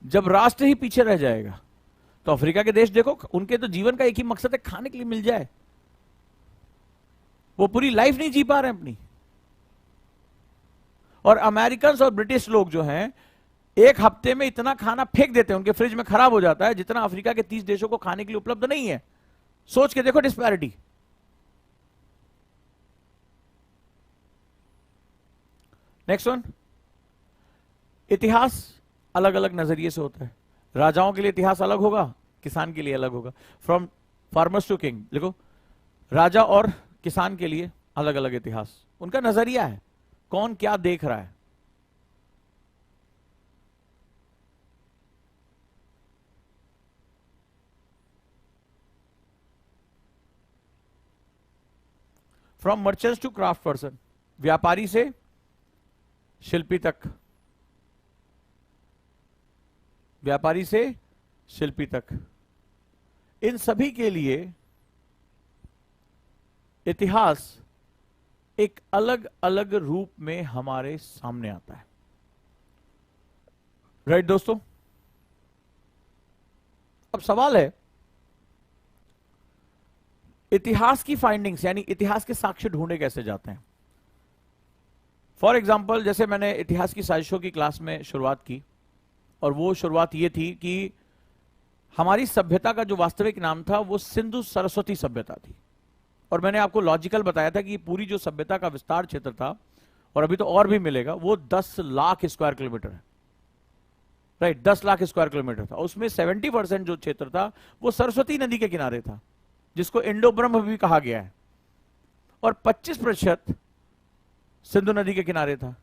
जब राष्ट्र ही पीछे रह जाएगा? तो अफ्रीका के देश देखो, उनके तो जीवन का एक ही मकसद है, खाने के लिए मिल जाए। वो पूरी लाइफ नहीं जी पा रहे हैं अपनी। और अमेरिकन और ब्रिटिश लोग जो हैं, एक हफ्ते में इतना खाना फेंक देते हैं, उनके फ्रिज में खराब हो जाता है, जितना अफ्रीका के 30 देशों को खाने के लिए उपलब्ध नहीं है। सोच के देखो डिस्पैरिटी। नेक्स्ट वन, इतिहास अलग अलग नजरिए से होता है। राजाओं के लिए इतिहास अलग होगा, किसान के लिए अलग होगा। फ्रॉम फार्मर्स टू किंग, देखो राजा और किसान के लिए अलग अलग इतिहास, उनका नजरिया है, कौन क्या देख रहा है। From merchants to craft person, व्यापारी से शिल्पी तक, व्यापारी से शिल्पी तक, इन सभी के लिए इतिहास एक अलग अलग रूप में हमारे सामने आता है। राइट दोस्तों? अब सवाल है, इतिहास की फाइंडिंग्स यानी इतिहास के साक्ष्य ढूंढे कैसे जाते हैं? फॉर एग्जाम्पल, जैसे मैंने इतिहास की साजिशों की क्लास में शुरुआत की, और वो शुरुआत ये थी कि हमारी सभ्यता का जो वास्तविक नाम था वो सिंधु सरस्वती सभ्यता थी। और मैंने आपको लॉजिकल बताया था कि पूरी जो सभ्यता का विस्तार क्षेत्र था, और अभी तो और भी मिलेगा, वो 10 लाख स्क्वायर किलोमीटर है। राइट, 10 लाख स्क्वायर किलोमीटर था। उसमें 70% जो क्षेत्र था वो सरस्वती नदी के किनारे था, जिसको इंडो ब्रह्म भी कहा गया है, और 25% सिंधु नदी के किनारे था।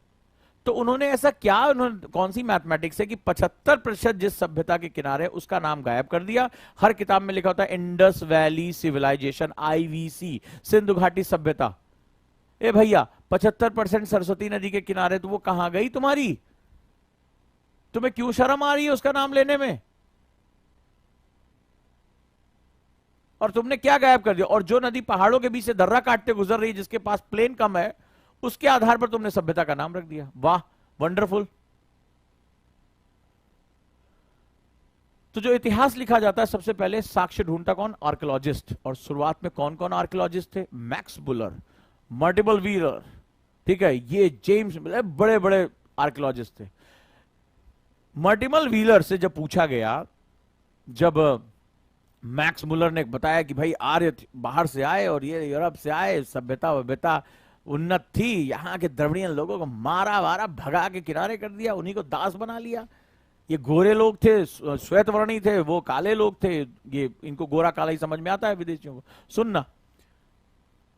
तो उन्होंने ऐसा क्या, उन्होंने कौन सी मैथमेटिक्स है कि 75% जिस सभ्यता के किनारे उसका नाम गायब कर दिया। हर किताब में लिखा होता है इंडस वैली सिविलाइजेशन, IVC, सिंधु घाटी सभ्यता। ए भैया, 75% सरस्वती नदी के किनारे, तो वो कहां गई तुम्हारी? तुम्हें क्यों शर्म आ रही है उसका नाम लेने में? और तुमने क्या गायब कर दिया? और जो नदी पहाड़ों के बीच से दर्रा काटते गुजर रही है, जिसके पास प्लेन कम है, उसके आधार पर तुमने सभ्यता का नाम रख दिया। वाह, वंडरफुल। तो जो इतिहास लिखा जाता है, सबसे पहले साक्ष्य ढूंढता कौन? आर्कियोलॉजिस्ट। और शुरुआत में कौन कौन आर्कियोलॉजिस्ट थे? मैक्स बुलर, मर्टिबल व्हीलर, ठीक है, ये जेम्स, बड़े बड़े आर्कियोलॉजिस्ट थे। मर्टिबल व्हीलर से जब पूछा गया, जब मैक्स मुलर ने बताया कि भाई आर्य बाहर से आए और ये यूरोप से आए, सभ्यता वभ्यता उन्नत थी, यहाँ के द्रविड़ियन लोगों को मारा वारा भगा के किनारे कर दिया, उन्हीं को दास बना लिया। ये गोरे लोग थे, श्वेत वर्णी थे, वो काले लोग थे, ये इनको गोरा काला ही समझ में आता है विदेशियों को। सुनना,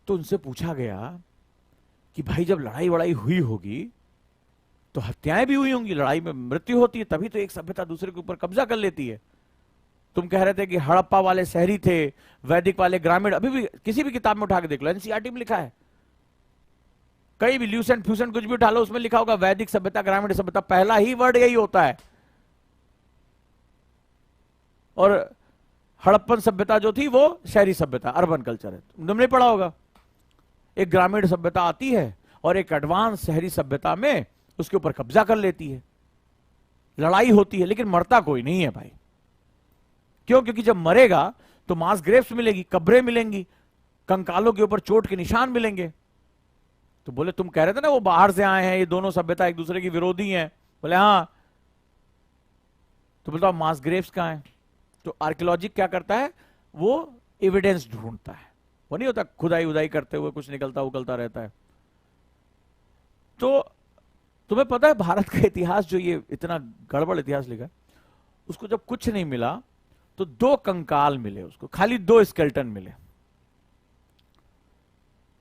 तो उनसे पूछा गया कि भाई जब लड़ाई वड़ाई हुई होगी तो हत्याएं भी हुई होंगी, लड़ाई में मृत्यु होती है, तभी तो एक सभ्यता दूसरे के ऊपर कब्जा कर लेती है। तुम कह रहे थे कि हड़प्पा वाले शहरी थे, वैदिक वाले ग्रामीण, अभी भी किसी भी किताब में उठा के देख लो, NCERT में लिखा है, कहीं भी ल्यूसेंट फ्यूसेंट कुछ भी उठा लो, उसमें लिखा होगा वैदिक सभ्यता, ग्रामीण सभ्यता, पहला ही वर्ड यही होता है। और हड़प्पन सभ्यता जो थी वो शहरी सभ्यता, अर्बन कल्चर है, तुमने पढ़ा होगा। एक ग्रामीण सभ्यता आती है और एक एडवांस शहरी सभ्यता में उसके ऊपर कब्जा कर लेती है, लड़ाई होती है, लेकिन मरता कोई नहीं है भाई। क्यों? क्योंकि जब मरेगा तो मास ग्रेव्स मिलेगी, कब्रें मिलेंगी, कंकालों के ऊपर चोट के निशान मिलेंगे। तो बोले तुम कह रहे थे ना वो बाहर से आए हैं, ये दोनों सभ्यता एक दूसरे की विरोधी हैं। बोले हाँ। तो बोलता मास ग्रेव्स कहां है? तो आर्कियोलॉजी क्या करता है? वो एविडेंस ढूंढता है। वो नहीं होता खुदाई उदाई करते हुए कुछ निकलता उकलता रहता है। तो तुम्हें पता है भारत का इतिहास जो ये इतना गड़बड़ इतिहास लिखा है, उसको जब कुछ नहीं मिला तो 2 कंकाल मिले उसको, खाली 2 स्केल्टन मिले,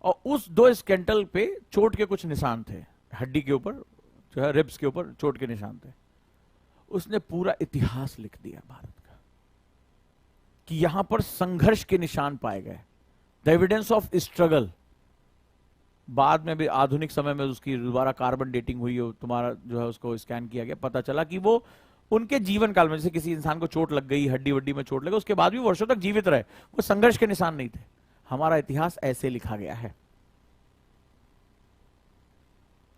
और उस 2 स्केल्टन पे चोट के कुछ निशान थे, हड्डी के ऊपर जो है रिब्स के ऊपर चोट के निशान थे। उसने पूरा इतिहास लिख दिया भारत का कि यहां पर संघर्ष के निशान पाए गए, द एविडेंस ऑफ स्ट्रगल। बाद में भी आधुनिक समय में उसकी दोबारा कार्बन डेटिंग हुई हो, तुम्हारा जो है उसको स्कैन किया गया, पता चला कि वो उनके जीवन काल में, जैसे किसी इंसान को चोट लग गई, हड्डी वड्डी में चोट लगी, उसके बाद भी वर्षों तक जीवित रहे, वो संघर्ष के निशान नहीं थे। हमारा इतिहास ऐसे लिखा गया है,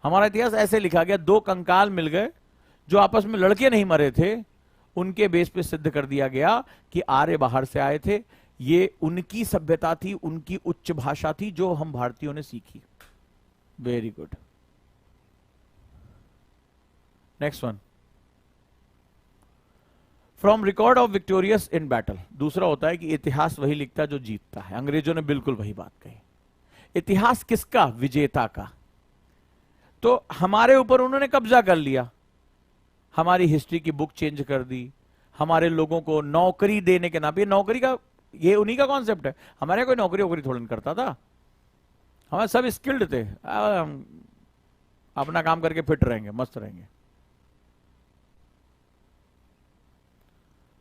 हमारा इतिहास ऐसे लिखा गया। 2 कंकाल मिल गए जो आपस में लड़के नहीं मरे थे, उनके बेस पे सिद्ध कर दिया गया कि आर्य बाहर से आए थे, ये उनकी सभ्यता थी, उनकी उच्च भाषा थी जो हम भारतीयों ने सीखी। Very good. Next one, from record of victorious in battle. दूसरा होता है कि इतिहास वही लिखता है जो जीतता है। अंग्रेजों ने बिल्कुल वही बात कही। इतिहास किसका? विजेता का। तो हमारे ऊपर उन्होंने कब्जा कर लिया, हमारी हिस्ट्री की बुक चेंज कर दी, हमारे लोगों को नौकरी देने के नाम पे, नौकरी का ये उन्हीं का कॉन्सेप्ट है। हमारे कोई नौकरी वोकरी थोड़ा नहीं करता था, हमारे सब स्किल्ड थे, अपना काम करके फिट रहेंगे, मस्त रहेंगे।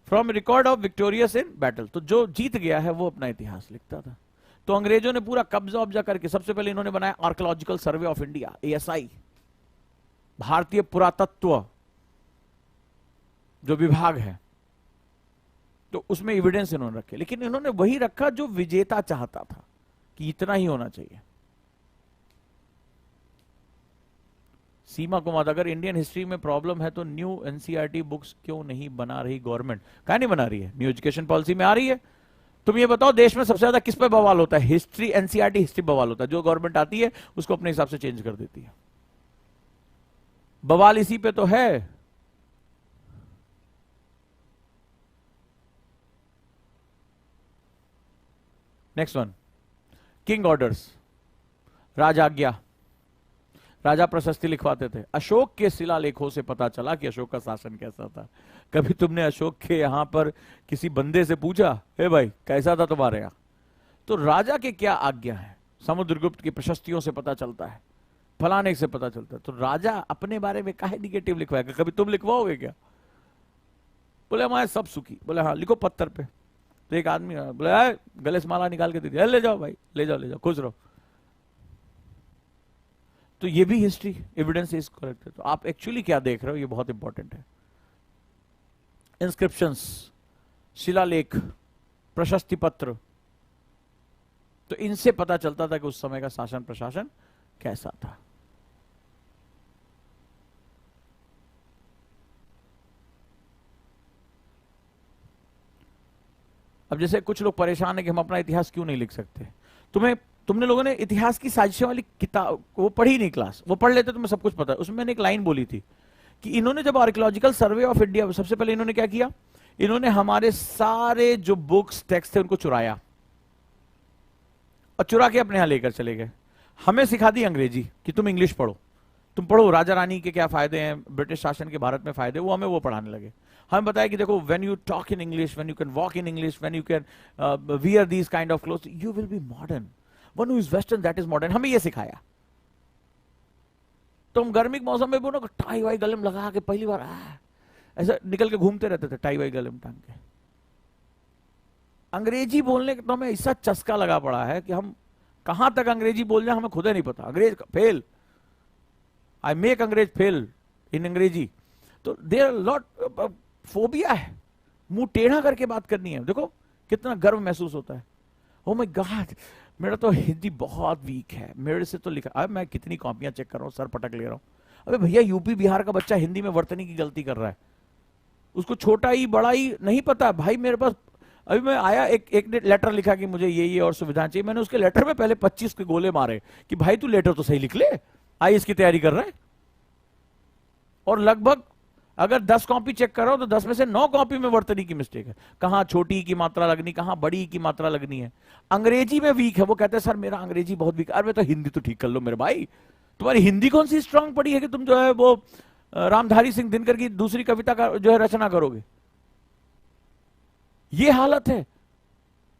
From record of victorious in battle, तो जो जीत गया है वो अपना इतिहास लिखता था। तो अंग्रेजों ने पूरा कब्जा वब्जा करके सबसे पहले इन्होंने बनाया archaeological survey of India, ASI, भारतीय पुरातत्व जो विभाग है, तो उसमें एविडेंस इन्होंने रखे। लेकिन इन्होंने वही रखा जो विजेता चाहता था कि इतना ही होना चाहिए। सीमा कुमार, अगर इंडियन हिस्ट्री में प्रॉब्लम है तो न्यू NCERT बुक्स क्यों नहीं बना रही गवर्नमेंट? क्या नहीं बना रही है? न्यू एजुकेशन पॉलिसी में आ रही है। तुम ये बताओ देश में सबसे ज्यादा किस पे बवाल होता है? हिस्ट्री, NCERT हिस्ट्री बवाल होता है। जो गवर्नमेंट आती है उसको अपने हिसाब से चेंज कर देती है। बवाल इसी पे तो है। नेक्स्ट वन, किंग ऑर्डर्स, राजाज्ञा। राजा प्रशस्ति लिखवाते थे। अशोक के शिलालेखों से पता चला कि अशोक का शासन कैसा था। कभी तुमने अशोक के यहां पर किसी बंदे से पूछा, हे भाई कैसा था तुम्हारे यहां? तो राजा के क्या आज्ञा है? समुद्रगुप्त की प्रशस्तियों से पता चलता है, फलाने से पता चलता है। तो राजा अपने बारे में काहे निगेटिव लिखवाएगा? कभी तुम लिखवाओगे क्या? बोले हमारे सब सुखी। बोले हाँ लिखो पत्थर पे। तो एक आदमी बोले गले से माला निकाल के दे दिया, ले जाओ भाई, ले जाओ ले जाओ, खुश रहो। तो ये भी हिस्ट्री एविडेंस इज करेक्ट है। तो आप एक्चुअली क्या देख रहे हो, ये बहुत इंपॉर्टेंट है। इंस्क्रिप्शंस, शिलालेख, प्रशस्ति पत्र, तो इनसे पता चलता था कि उस समय का शासन प्रशासन कैसा था। अब जैसे कुछ लोग परेशान है कि हम अपना इतिहास क्यों नहीं लिख सकते। तुमने लोगों ने इतिहास की साजिशें वाली किताब वो पढ़ी नहीं, क्लास वो पढ़ लेते तुम्हें सब कुछ पता है। उसमें मैंने एक लाइन बोली थी कि इन्होंने जब आर्कियोलॉजिकल सर्वे ऑफ इंडिया, सबसे पहले इन्होंने क्या किया, इन्होंने हमारे सारे जो बुक्स टेक्स्ट थे उनको चुराया और चुरा के अपने यहां लेकर चले गए। हमें सिखा दी अंग्रेजी कि तुम इंग्लिश पढ़ो, तुम पढ़ो राजा रानी के क्या फायदे हैं, ब्रिटिश शासन के भारत में फायदे, वो हमें वो पढ़ाने लगे। हमें बताया कि देखो when you talk in English, when you can walk in English, when you can wear these kind of clothes, you will be modern. One who is western that is modern. हमें ये सिखाया। तो हम गर्मी के मौसम में भी ना टाई वाई गले में लगा के पहली बार ऐसा निकल के घूमते रहते थे, टाई वाई गले में टांग के। अंग्रेजी बोलने का तो हमें ऐसा चस्का लगा पड़ा है कि हम कहां तक अंग्रेजी बोल जाए हमें खुद ही नहीं पता। अंग्रेज फेल, आई मेक अंग्रेज फेल इन अंग्रेजी। तो देयर लॉट फोबिया है, मुंह टेढ़ा करके बात करनी है। देखो कितना गर्व महसूस होता है। ओ माय गॉड, मेरा तो हिंदी बहुत वीक है, मेरे से तो लिखा। अब मैं कितनी कॉपियां चेक कर रहा हूं, सर पटक ले रहा हूं। अबे भैया यूपी बिहार का बच्चा हिंदी में वर्तनी की गलती कर रहा है, उसको छोटा ही बड़ा ही नहीं पता। भाई मेरे पास अभी मैं आया, एक ने लेटर लिखा कि मुझे ये और सुविधा चाहिए। मैंने उसके लेटर में पहले 25 के गोले मारे कि भाई तू लेटर तो सही लिख ले, IAS की तैयारी कर रहा है। और लगभग अगर 10 कॉपी चेक कर रहा हूं तो 10 में से 9 कॉपी में वर्तनी की मिस्टेक है। कहां छोटी की मात्रा लगनी, कहां बड़ी की मात्रा लगनी है। अंग्रेजी में वीक है, वो कहते हैं सर मेरा अंग्रेजी बहुत वीक। अरे तो हिंदी तो ठीक कर लो मेरे भाई, तुम्हारी हिंदी कौन सी स्ट्रांग पड़ी है कि तुम जो है वो रामधारी सिंह दिनकर की दूसरी कविता का जो है रचना करोगे? ये हालत है।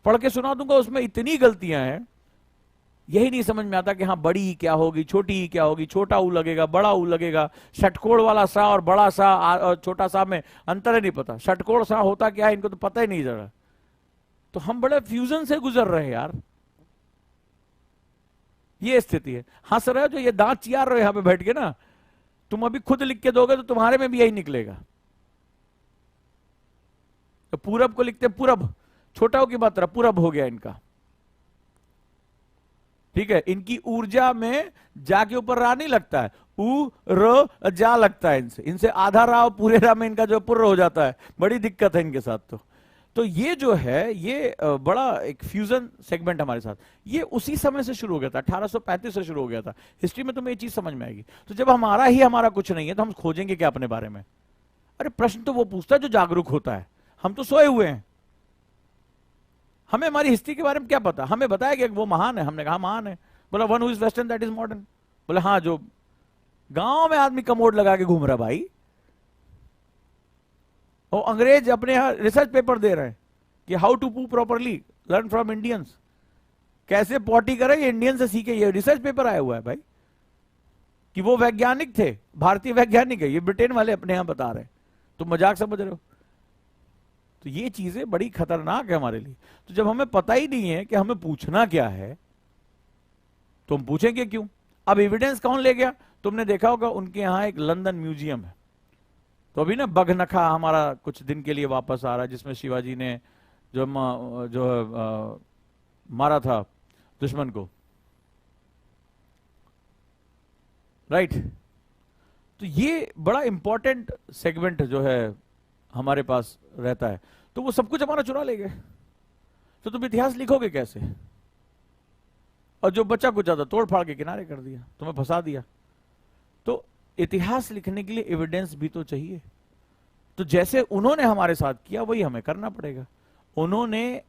पढ़ के सुना दूंगा, उसमें इतनी गलतियां हैं, यही नहीं समझ में आता कि हाँ बड़ी क्या होगी, छोटी क्या होगी, छोटा ऊ लगेगा, बड़ा ऊ लगेगा, षटकोण वाला सा और बड़ा सा और छोटा सा में अंतर ही नहीं पता, षटकोण सा होता क्या है इनको तो पता ही नहीं जरा। तो हम बड़े फ्यूजन से गुजर रहे हैं यार, ये स्थिति है। हंस रहे हो जो ये दांत चियार रहे हो यहां पे बैठ के ना, तुम अभी खुद लिख के दोगे तो तुम्हारे में भी यही निकलेगा। तो पूरब को लिखते पूरब, छोटा हो की मात्रा पूरब हो गया इनका, ठीक है। इनकी ऊर्जा में जा के ऊपर रा नहीं लगता है, ऊ र जा लगता है इनसे, इनसे आधा रा और पूरे रा में इनका जो पुर्र हो जाता है, बड़ी दिक्कत है इनके साथ। तो ये जो है ये बड़ा एक फ्यूजन सेगमेंट हमारे साथ, ये उसी समय से शुरू हो गया था, 1835 से शुरू हो गया था। हिस्ट्री में तुम्हें ये चीज समझ में आएगी। तो जब हमारा कुछ नहीं है तो हम खोजेंगे क्या अपने बारे में? अरे प्रश्न तो वो पूछता है जो जागरूक होता है, हम तो सोए हुए हैं। हमें हमारी हिस्ट्री के बारे में क्या पता? हमें बताया कि वो महान है, हमने कहा महान है। बोला one who is western that is modern. बोले हाँ, जो गांव में आदमी कमोड लगा के घूम रहा भाई, वो अंग्रेज अपने यहां रिसर्च पेपर दे रहे हैं कि हाउ टू पू प्रॉपरली, लर्न फ्रॉम इंडियंस, कैसे पॉटी करें ये इंडियन से सीखे। ये रिसर्च पेपर आया हुआ है भाई, कि वो वैज्ञानिक थे, भारतीय वैज्ञानिक है, ये ब्रिटेन वाले अपने यहां बता रहे हैं। तुम मजाक समझ रहे हो? तो ये चीजें बड़ी खतरनाक है हमारे लिए। तो जब हमें पता ही नहीं है कि हमें पूछना क्या है, तो हम पूछेंगे क्यों? अब एविडेंस कौन ले गया? तुमने देखा होगा उनके यहां एक लंदन म्यूजियम है, तो अभी ना बगनखा हमारा कुछ दिन के लिए वापस आ रहा है, जिसमें शिवाजी ने जो मारा था दुश्मन को, राइट। तो ये बड़ा इंपॉर्टेंट सेगमेंट जो है हमारे पास रहता है। तो वो सब कुछ हमारा चुरा ले गए, तो तुम इतिहास लिखोगे कैसे? और जो बच्चा कुछ ज्यादा तोड़ फाड़ के किनारे कर दिया, तुम्हें फंसा दिया। तो इतिहास लिखने के लिए एविडेंस भी तो चाहिए। तो जैसे उन्होंने हमारे साथ किया वही हमें करना पड़ेगा। उन्होंने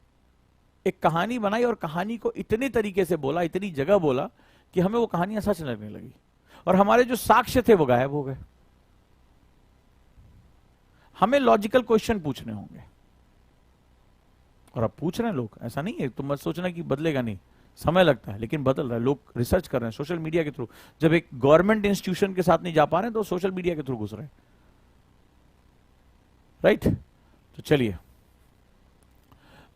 एक कहानी बनाई और कहानी को इतने तरीके से बोला, इतनी जगह बोला कि हमें वो कहानियां सच लगने लगी, और हमारे जो साक्ष्य थे वो गायब हो गए। हमें लॉजिकल क्वेश्चन पूछने होंगे, और अब पूछ रहे हैं लोग, ऐसा नहीं है तुम मत सोचना कि बदलेगा नहीं, समय लगता है लेकिन बदल रहा है। लोग रिसर्च कर रहे हैं सोशल मीडिया के थ्रू। जब एक गवर्नमेंट इंस्टीट्यूशन के साथ नहीं जा पा रहे हैं तो सोशल मीडिया के थ्रू घुस रहे हैं, राइट। तो चलिए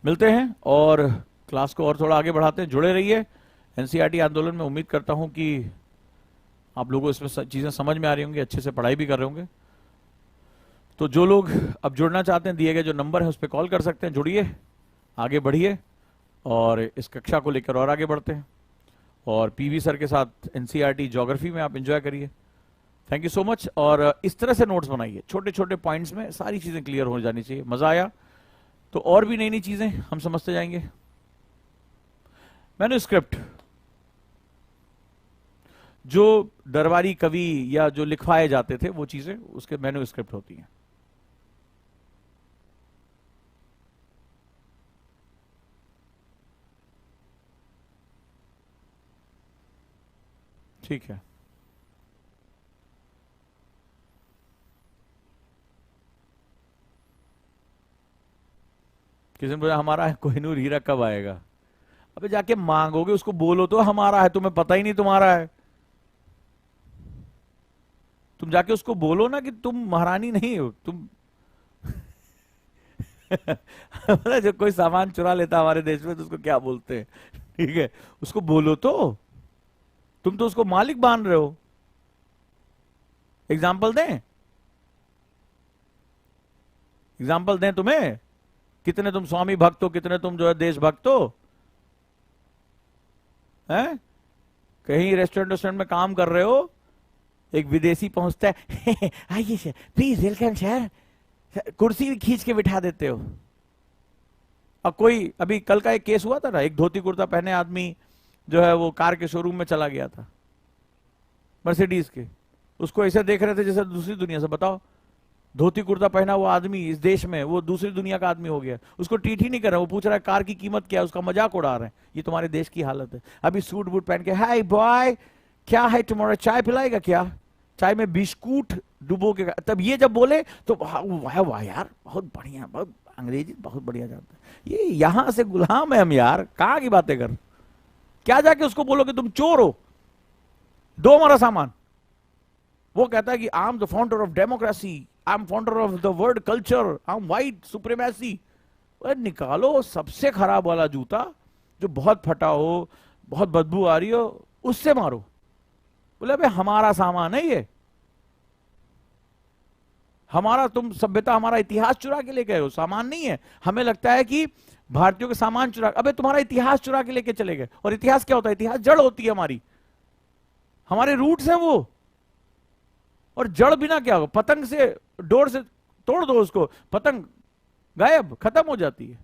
मिलते हैं और क्लास को और थोड़ा आगे बढ़ाते हैं। जुड़े रहिए एनसीईआरटी आंदोलन में। उम्मीद करता हूं कि आप लोगों को इसमें चीजें समझ में आ रही होंगी, अच्छे से पढ़ाई भी कर रहे होंगे। तो जो लोग अब जुड़ना चाहते हैं, दिए गए जो नंबर है उस पर कॉल कर सकते हैं। जुड़िए, आगे बढ़िए और इस कक्षा को लेकर और आगे बढ़ते हैं, और पीवी सर के साथ एनसीईआरटी ज्योग्राफी में आप एंजॉय करिए। Thank you so much. और इस तरह से नोट्स बनाइए, छोटे छोटे पॉइंट्स में सारी चीजें क्लियर हो जानी चाहिए। मजा आया तो और भी नई नई चीजें हम समझते जाएंगे। मैन्युस्क्रिप्ट, जो दरबारी कवि या जो लिखवाए जाते थे वो चीजें उसके मैन्युस्क्रिप्ट होती हैं। ठीक है, किसी ने बोला हमारा कोहिनूर हीरा कब आएगा? अबे जाके मांगोगे, उसको बोलो तो हमारा है, तुम्हें पता ही नहीं तुम्हारा है। तुम जाके उसको बोलो ना कि तुम महारानी नहीं हो, तुम जो कोई सामान चुरा लेता हमारे देश में तो उसको क्या बोलते हैं, ठीक है, उसको बोलो तो, तुम तो उसको मालिक मान रहे हो। एग्जाम्पल दें, एग्जाम्पल दें तुम्हें, कितने तुम स्वामी भक्त हो, कितने तुम जो है देशभक्त हो, हैं? कहीं रेस्टोरेंट में काम कर रहे हो, एक विदेशी पहुंचता है आइए सर, प्लीज वेलकम सर, कुर्सी भी खींच के बिठा देते हो। अब कोई, अभी कल का एक केस हुआ था ना, एक धोती कुर्ता पहने आदमी जो है वो कार के शोरूम में चला गया था, मर्सिडीज के, उसको ऐसे देख रहे थे जैसे दूसरी दुनिया से। बताओ, धोती कुर्ता पहना हुआ आदमी इस देश में, वो दूसरी दुनिया का आदमी हो गया। उसको ट्रीट ही नहीं कर रहा, वो पूछ रहा है कार की कीमत क्या है, उसका मजाक उड़ा रहे हैं। ये तुम्हारे देश की हालत है। अभी सूट बूट पहन के हाय बॉय क्या है टुमारो, चाय पिलाएगा क्या, चाय में बिस्कुट डुबो के, तब ये जब बोले तो वाह वाह यार बहुत बढ़िया, बहुत अंग्रेजी बहुत बढ़िया जानता है ये, यहां से गुलाम है हम यार, कहां की बातें कर, क्या जाके उसको बोलो कि तुम चोर हो, दो हमारा सामान। वो कहता है कि I am the founder of democracy, I am founder of the world culture, I am white supremacy. निकालो सबसे खराब वाला जूता जो बहुत फटा हो, बहुत बदबू आ रही हो, उससे मारो। बोले भाई हमारा सामान है ये, हमारा, तुम सभ्यता हमारा इतिहास चुरा के लेके गए हो, सामान नहीं है। हमें लगता है कि भारतीयों के सामान चुरा, अबे तुम्हारा इतिहास चुरा के लेके चले गए। और इतिहास क्या होता है, इतिहास जड़ होती है हमारी, हमारे रूट्स हैं वो। और जड़ बिना क्या होगा, पतंग से, डोर से तोड़ दो उसको, पतंग गायब, खत्म हो जाती है।